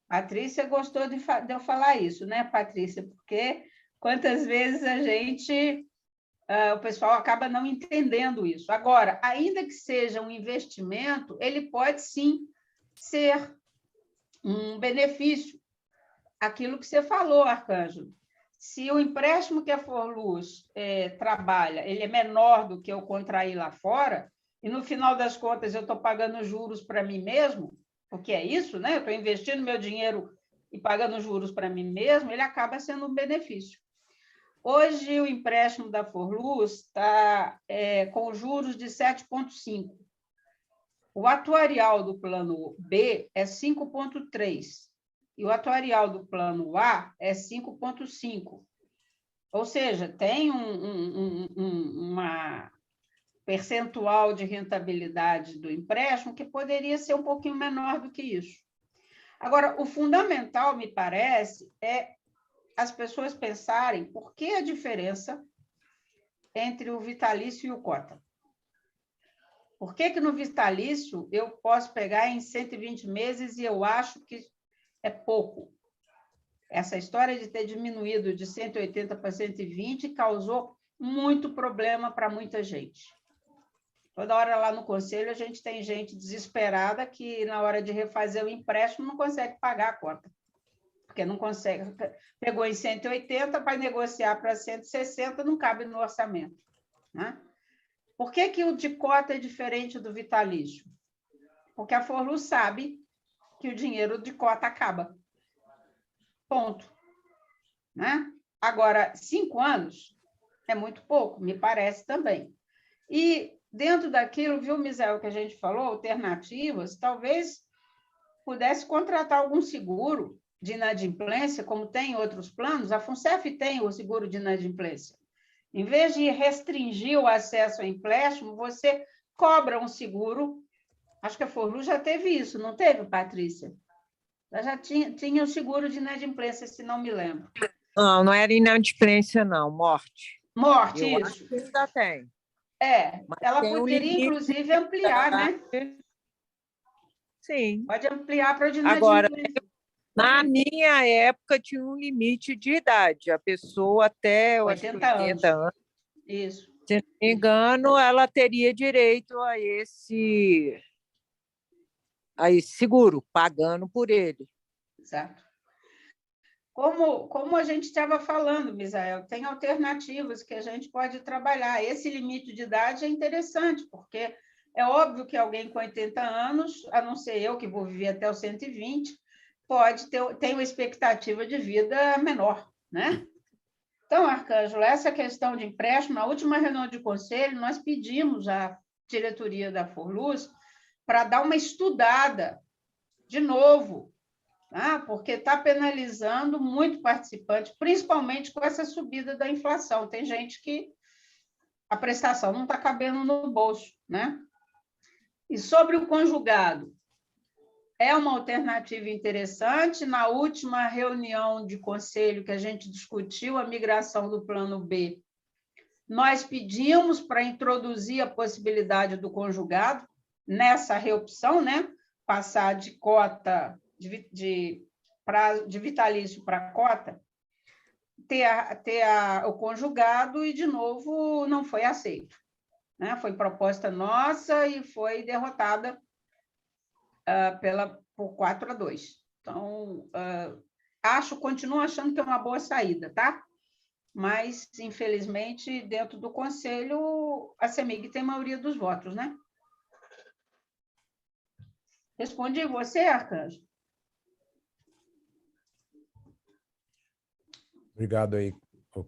Patrícia gostou de eu falar isso, né, Patrícia? Porque quantas vezes o pessoal acaba não entendendo isso. Agora, ainda que seja um investimento, ele pode sim ser um benefício. Aquilo que você falou, Arcângelo. Se o empréstimo que a Forluz trabalha, ele é menor do que eu contraí lá fora, e no final das contas eu estou pagando juros para mim mesmo, porque é isso, né? Eu estou investindo meu dinheiro e pagando juros para mim mesmo, ele acaba sendo um benefício. Hoje, o empréstimo da Forluz está com juros de 7,5. O atuarial do plano B é 5,3. E o atuarial do plano A é 5,5. Ou seja, tem uma percentual de rentabilidade do empréstimo que poderia ser um pouquinho menor do que isso. Agora, o fundamental, me parece, é as pessoas pensarem por que a diferença entre o vitalício e o cota. Por que no vitalício eu posso pegar em 120 meses e eu acho que é pouco? Essa história de ter diminuído de 180 para 120 causou muito problema para muita gente. Toda hora lá no conselho a gente tem gente desesperada que na hora de refazer o empréstimo não consegue pagar a conta. Porque não consegue, pegou em 180 para negociar para 160, não cabe no orçamento. Né? Por que o de cota é diferente do vitalício? Porque a Forluz sabe que o dinheiro de cota acaba. Ponto. Né? Agora, 5 anos é muito pouco, me parece também. E dentro daquilo, viu, Misael, que a gente falou, alternativas, talvez pudesse contratar algum seguro de inadimplência, como tem em outros planos. A FUNCEF tem o seguro de inadimplência. Em vez de restringir o acesso ao empréstimo, você cobra um seguro Acho que a Forluz já teve isso, não teve, Patrícia? Ela já tinha o seguro de inadimplência, se não me lembro. Não, não era inadimplência, não, morte. Morte, Eu isso. acho que ainda tem. Mas ela tem poderia, inclusive, ampliar, né? Sim. Pode ampliar para o de Agora, inadimplência. na minha época, tinha um limite de idade. A pessoa até, eu acho que 80 anos. Isso. Se não me engano, ela teria direito a esse seguro, pagando por ele. Exato. Como a gente estava falando, Misael, tem alternativas que a gente pode trabalhar. Esse limite de idade é interessante, porque é óbvio que alguém com 80 anos, a não ser eu, que vou viver até os 120, tem uma expectativa de vida menor, né? Então, Arcângelo, essa questão de empréstimo, na última reunião de conselho, nós pedimos à diretoria da Forluz para dar uma estudada de novo, tá? Porque está penalizando muito participante, principalmente com essa subida da inflação. Tem gente que a prestação não está cabendo no bolso, né? E sobre o conjugado, é uma alternativa interessante. Na última reunião de conselho que a gente discutiu a migração do plano B, nós pedimos para introduzir a possibilidade do conjugado nessa reopção, né? Passar de cota de vitalício para cota, ter o conjugado e, de novo, não foi aceito, né? Foi proposta nossa e foi derrotada por 4-2. Então, continuo achando que é uma boa saída, tá? Mas, infelizmente, dentro do Conselho, a CEMIG tem maioria dos votos, né? Respondi você, Arcanjo? Obrigado aí,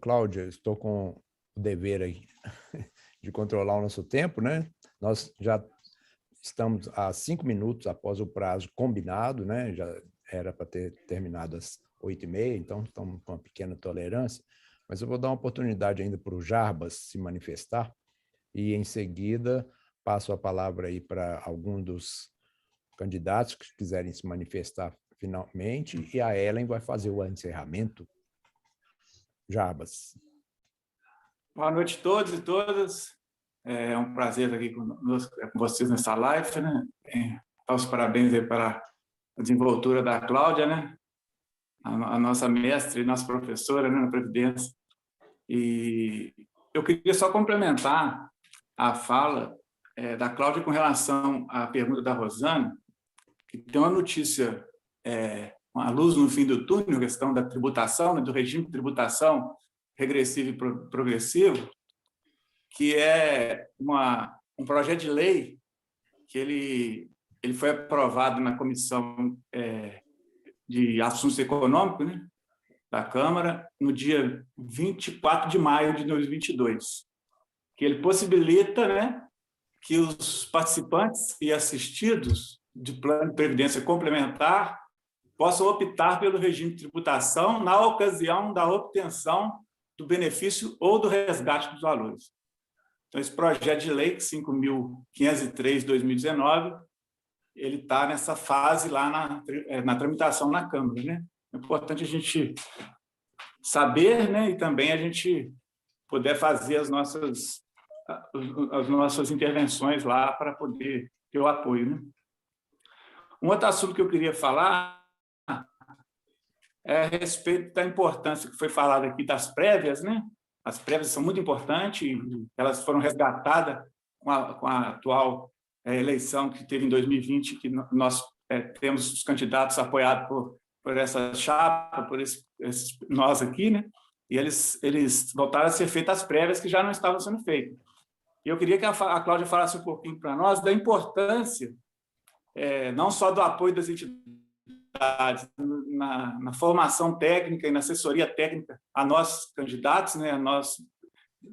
Cláudia. Estou com o dever aí de controlar o nosso tempo, né? Nós já estamos a 5 minutos após o prazo combinado, né? Já era para ter terminado às 8h30, então estamos com uma pequena tolerância, mas eu vou dar uma oportunidade ainda para o Jarbas se manifestar e, em seguida, passo a palavra aí para algum dos candidatos que quiserem se manifestar finalmente, e a Ellen vai fazer o encerramento. Jarbas. Boa noite a todos e todas. É um prazer estar aqui com vocês nessa live, né? Dá os parabéns aí para a desenvoltura da Cláudia, né? A nossa mestre, nossa professora, né, na Previdência. E eu queria só complementar a fala da Cláudia com relação à pergunta da Rosana, que tem uma notícia, uma luz no fim do túnel, a questão da tributação, né, do regime de tributação regressivo e progressivo, que é um projeto de lei que ele foi aprovado na Comissão de Assuntos Econômicos, né, da Câmara, no dia 24 de maio de 2022, que ele possibilita, né, que os participantes e assistidos de plano de previdência complementar possam optar pelo regime de tributação na ocasião da obtenção do benefício ou do resgate dos valores. Então, esse projeto de lei, 5.503/2019, ele está nessa fase lá na tramitação na Câmara, né? É importante a gente saber, né, e também a gente poder fazer as nossas intervenções lá para poder ter o apoio, né? Um outro assunto que eu queria falar é a respeito da importância que foi falado aqui das prévias, né? As prévias são muito importantes, elas foram resgatadas com a atual eleição que teve em 2020, que nós temos os candidatos apoiados por essa chapa, por nós aqui, né? E eles voltaram a ser feitas as prévias que já não estavam sendo feitas. E eu queria que a Cláudia falasse um pouquinho para nós da importância, não só do apoio das entidades, na formação técnica e na assessoria técnica a nós candidatos, né, a nós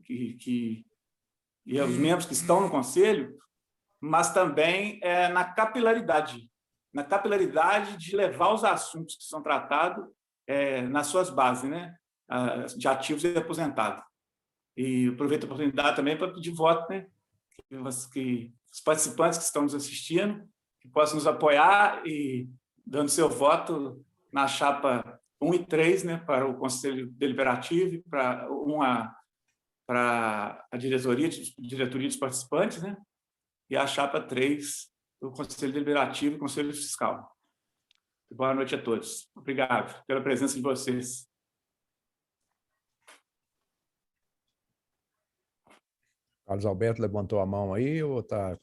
e aos membros que estão no Conselho, mas também na capilaridade de levar os assuntos que são tratados nas suas bases, né, de ativos e aposentados. E aproveito a oportunidade também para pedir voto, né, que os participantes que estão nos assistindo que possa nos apoiar e dando seu voto na chapa 1 e 3, né, para o Conselho Deliberativo, para a diretoria dos participantes, né, e a chapa 3 do Conselho Deliberativo e Conselho Fiscal. Boa noite a todos. Obrigado pela presença de vocês. Carlos Alberto levantou a mão aí ou está...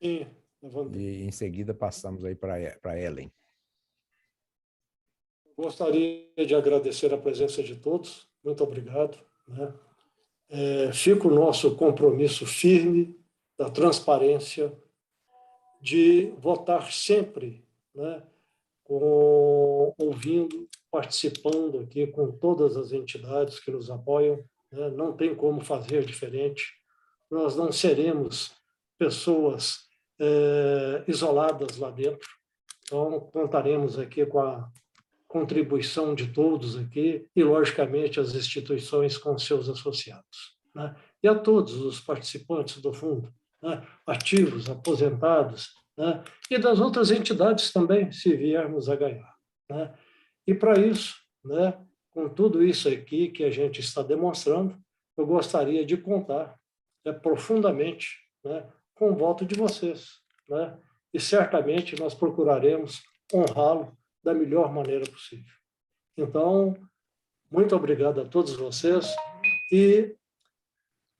Sim, levantei. E em seguida passamos aí para Ellen. Gostaria de agradecer a presença de todos. Muito obrigado, né? Fica o nosso compromisso firme da transparência, de votar sempre, né, ouvindo, participando aqui com todas as entidades que nos apoiam, né? Não tem como fazer diferente. Nós não seremos pessoas isoladas lá dentro. Então, contaremos aqui com a contribuição de todos aqui e, logicamente, as instituições com seus associados, né? E a todos os participantes do fundo, né? Ativos, aposentados, né? E das outras entidades também, se viermos a ganhar, né? E para isso, né, com tudo isso aqui que a gente está demonstrando, eu gostaria de contar, né, profundamente, né, com o voto de vocês, né? E certamente nós procuraremos honrá-lo da melhor maneira possível. Então, muito obrigado a todos vocês e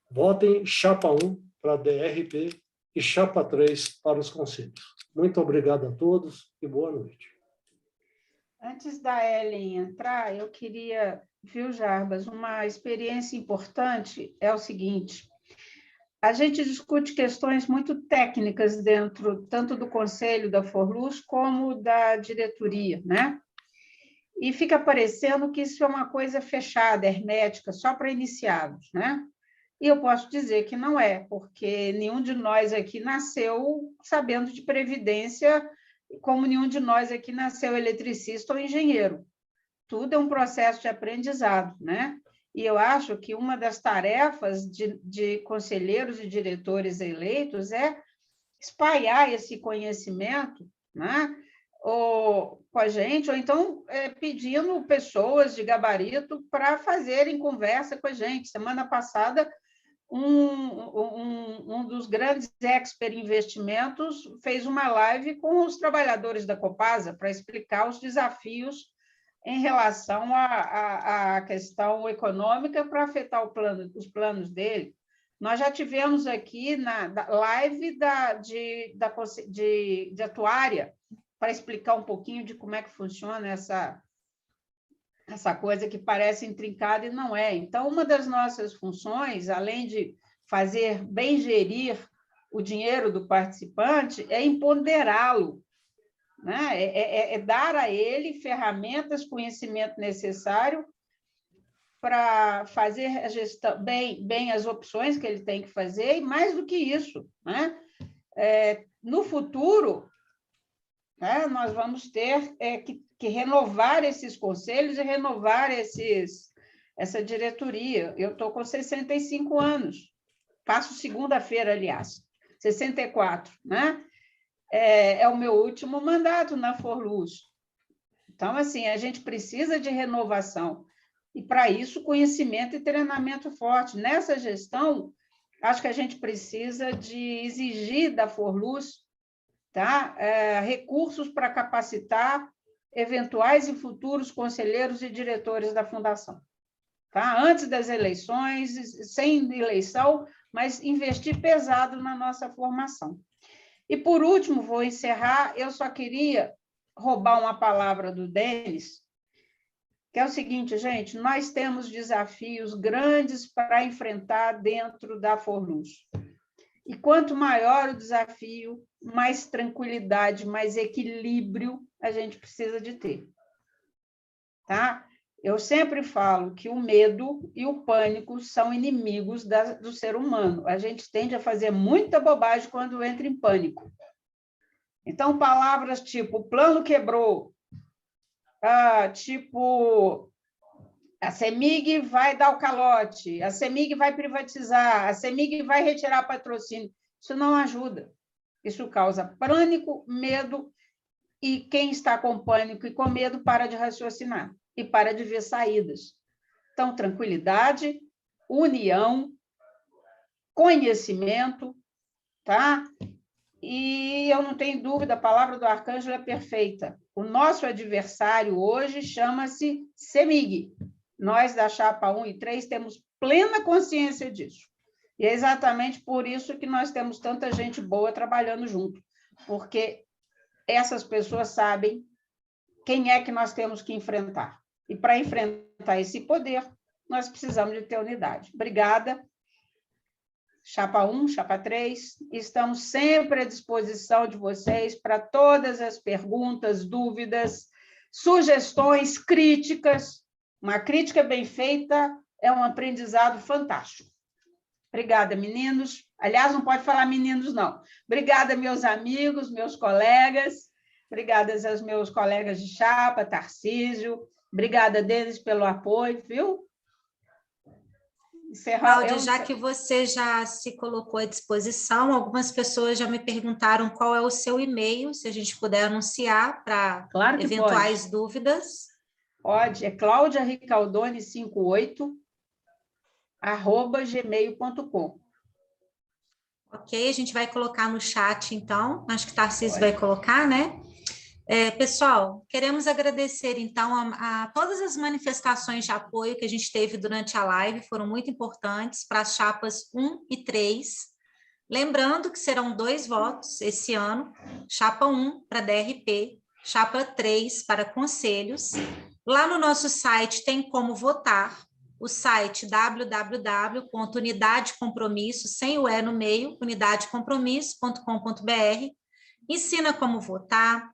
votem chapa 1 para a DRP e chapa 3 para os conselhos. Muito obrigado a todos e boa noite. Antes da Ellen entrar, eu queria, viu, Jarbas, uma experiência importante é o seguinte: a gente discute questões muito técnicas dentro tanto do Conselho da Forluz como da diretoria, né? E fica parecendo que isso é uma coisa fechada, hermética, só para iniciados, né? E eu posso dizer que não é, porque nenhum de nós aqui nasceu sabendo de previdência, como nenhum de nós aqui nasceu eletricista ou engenheiro. Tudo é um processo de aprendizado, né? E eu acho que uma das tarefas de conselheiros e diretores eleitos é espalhar esse conhecimento, né, com a gente, ou então pedindo pessoas de gabarito para fazerem conversa com a gente. Semana passada, um dos grandes expert investimentos fez uma live com os trabalhadores da Copasa para explicar os desafios em relação à questão econômica para afetar os planos dele. Nós já tivemos aqui na live de atuária para explicar um pouquinho de como é que funciona essa coisa que parece intrincada e não é. Então, uma das nossas funções, além de fazer bem gerir o dinheiro do participante, é empoderá-lo, né? É dar a ele ferramentas, conhecimento necessário para fazer a gestão, bem as opções que ele tem que fazer, e mais do que isso, né? No futuro, né, nós vamos ter que renovar esses conselhos e renovar essa diretoria. Eu estou com 65 anos, faço segunda-feira, aliás, 64, né? É o meu último mandato na Forluz. Então, assim, a gente precisa de renovação. E, para isso, conhecimento e treinamento forte. Nessa gestão, acho que a gente precisa de exigir da Forluz, tá, recursos para capacitar eventuais e futuros conselheiros e diretores da Fundação. Tá? Antes das eleições, sem eleição, mas investir pesado na nossa formação. E, por último, vou encerrar, eu só queria roubar uma palavra do Denis, que é o seguinte, gente, nós temos desafios grandes para enfrentar dentro da Forluz. E quanto maior o desafio, mais tranquilidade, mais equilíbrio a gente precisa de ter. Tá? Eu sempre falo que o medo e o pânico são inimigos do ser humano. A gente tende a fazer muita bobagem quando entra em pânico. Então, palavras tipo, o plano quebrou, tipo, a CEMIG vai dar o calote, a CEMIG vai privatizar, a CEMIG vai retirar patrocínio. Isso não ajuda. Isso causa pânico, medo, e quem está com pânico e com medo para de raciocinar e para de ver saídas. Então, tranquilidade, união, conhecimento, tá? E eu não tenho dúvida, a palavra do Arcângelo é perfeita. O nosso adversário hoje chama-se CEMIG. Nós, da Chapa 1 e 3, temos plena consciência disso. E é exatamente por isso que nós temos tanta gente boa trabalhando junto, porque essas pessoas sabem quem é que nós temos que enfrentar. E para enfrentar esse poder, nós precisamos de ter unidade. Obrigada. Chapa 1, Chapa 3, estamos sempre à disposição de vocês para todas as perguntas, dúvidas, sugestões, críticas. Uma crítica bem feita é um aprendizado fantástico. Obrigada, meninos. Aliás, não pode falar meninos, não. Obrigada, meus amigos, meus colegas. Obrigada aos meus colegas de chapa, Tarcísio. Obrigada deles pelo apoio, viu? Cláudia, já que você já se colocou à disposição, algumas pessoas já me perguntaram qual é o seu e-mail, se a gente puder anunciar para eventuais dúvidas. Pode, é claudiaricaldone58@gmail.com. Ok, a gente vai colocar no chat, então. Acho que o Tarcísio vai colocar, né? Pessoal, queremos agradecer, então, a todas as manifestações de apoio que a gente teve durante a live, foram muito importantes para as chapas 1 e 3. Lembrando que serão 2 votos esse ano, chapa 1 para DRP, chapa 3 para conselhos. Lá no nosso site tem como votar, o site www.unidadecompromisso, sem o E no meio, unidadecompromisso.com.br, ensina como votar,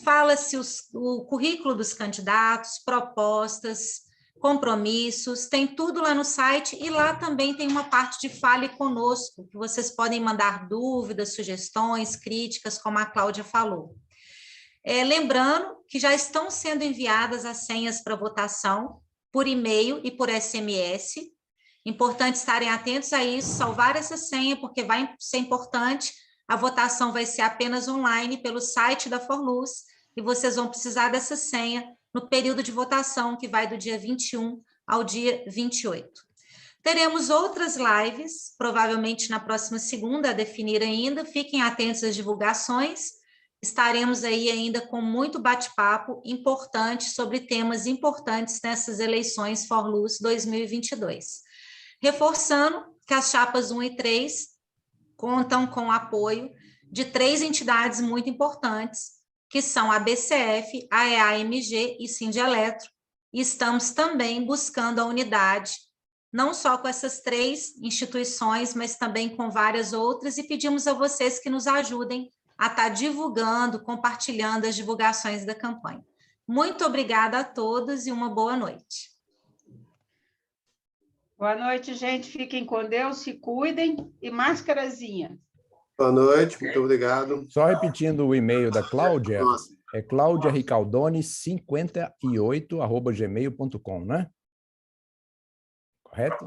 fala-se o currículo dos candidatos, propostas, compromissos, tem tudo lá no site, e lá também tem uma parte de Fale Conosco, que vocês podem mandar dúvidas, sugestões, críticas, como a Cláudia falou. Lembrando que já estão sendo enviadas as senhas para votação, por e-mail e por SMS. Importante estarem atentos a isso, salvar essa senha, porque vai ser importante. A votação vai ser apenas online pelo site da Forluz, e vocês vão precisar dessa senha no período de votação, que vai do dia 21 ao dia 28. Teremos outras lives, provavelmente na próxima segunda, a definir ainda. Fiquem atentos às divulgações. Estaremos aí ainda com muito bate-papo importante sobre temas importantes nessas eleições Forluz 2022. Reforçando que as chapas 1 e 3 contam com o apoio de 3 entidades muito importantes, que são a BCF, a EAMG e Sindeletro, e estamos também buscando a unidade, não só com essas 3 instituições, mas também com várias outras, e pedimos a vocês que nos ajudem a estar divulgando, compartilhando as divulgações da campanha. Muito obrigada a todos e uma boa noite. Boa noite, gente. Fiquem com Deus, se cuidem e máscarazinha. Boa noite, muito obrigado. Só repetindo o e-mail da Cláudia, é claudiaricaldone58@gmail.com, né? Correto?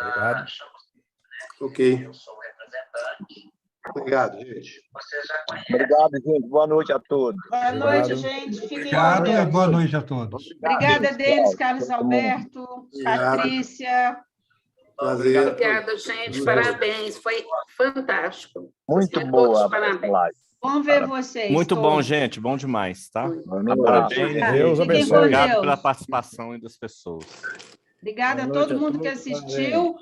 Obrigado. Ok. Obrigado, gente. Obrigado, gente. Boa noite a todos. Boa noite, gente. Fiquem Obrigado com e Deus. boa noite a todos. Obrigada, Denis, Carlos Alberto, Patrícia. Prazer. Obrigada, gente. Parabéns. Foi fantástico. Muito boa. Parabéns. Bom ver vocês. Muito todos. bom, gente. Bom demais, tá? Parabéns. Deus abençoe. Obrigado pela participação das pessoas. Obrigada a todo mundo que assistiu.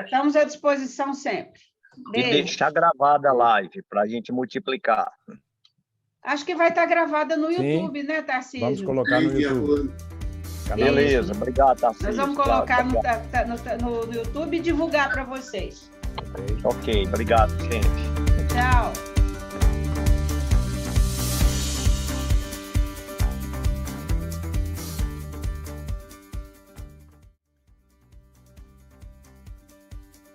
Estamos à disposição sempre. E Beijo. deixar gravada a live para a gente multiplicar. Acho que vai estar gravada no Sim. YouTube, né, Tarcísio? Vamos colocar no YouTube. Beleza, obrigado, Tarcísio. Nós vamos colocar no YouTube e divulgar para vocês. Ok, obrigado, gente. Tchau.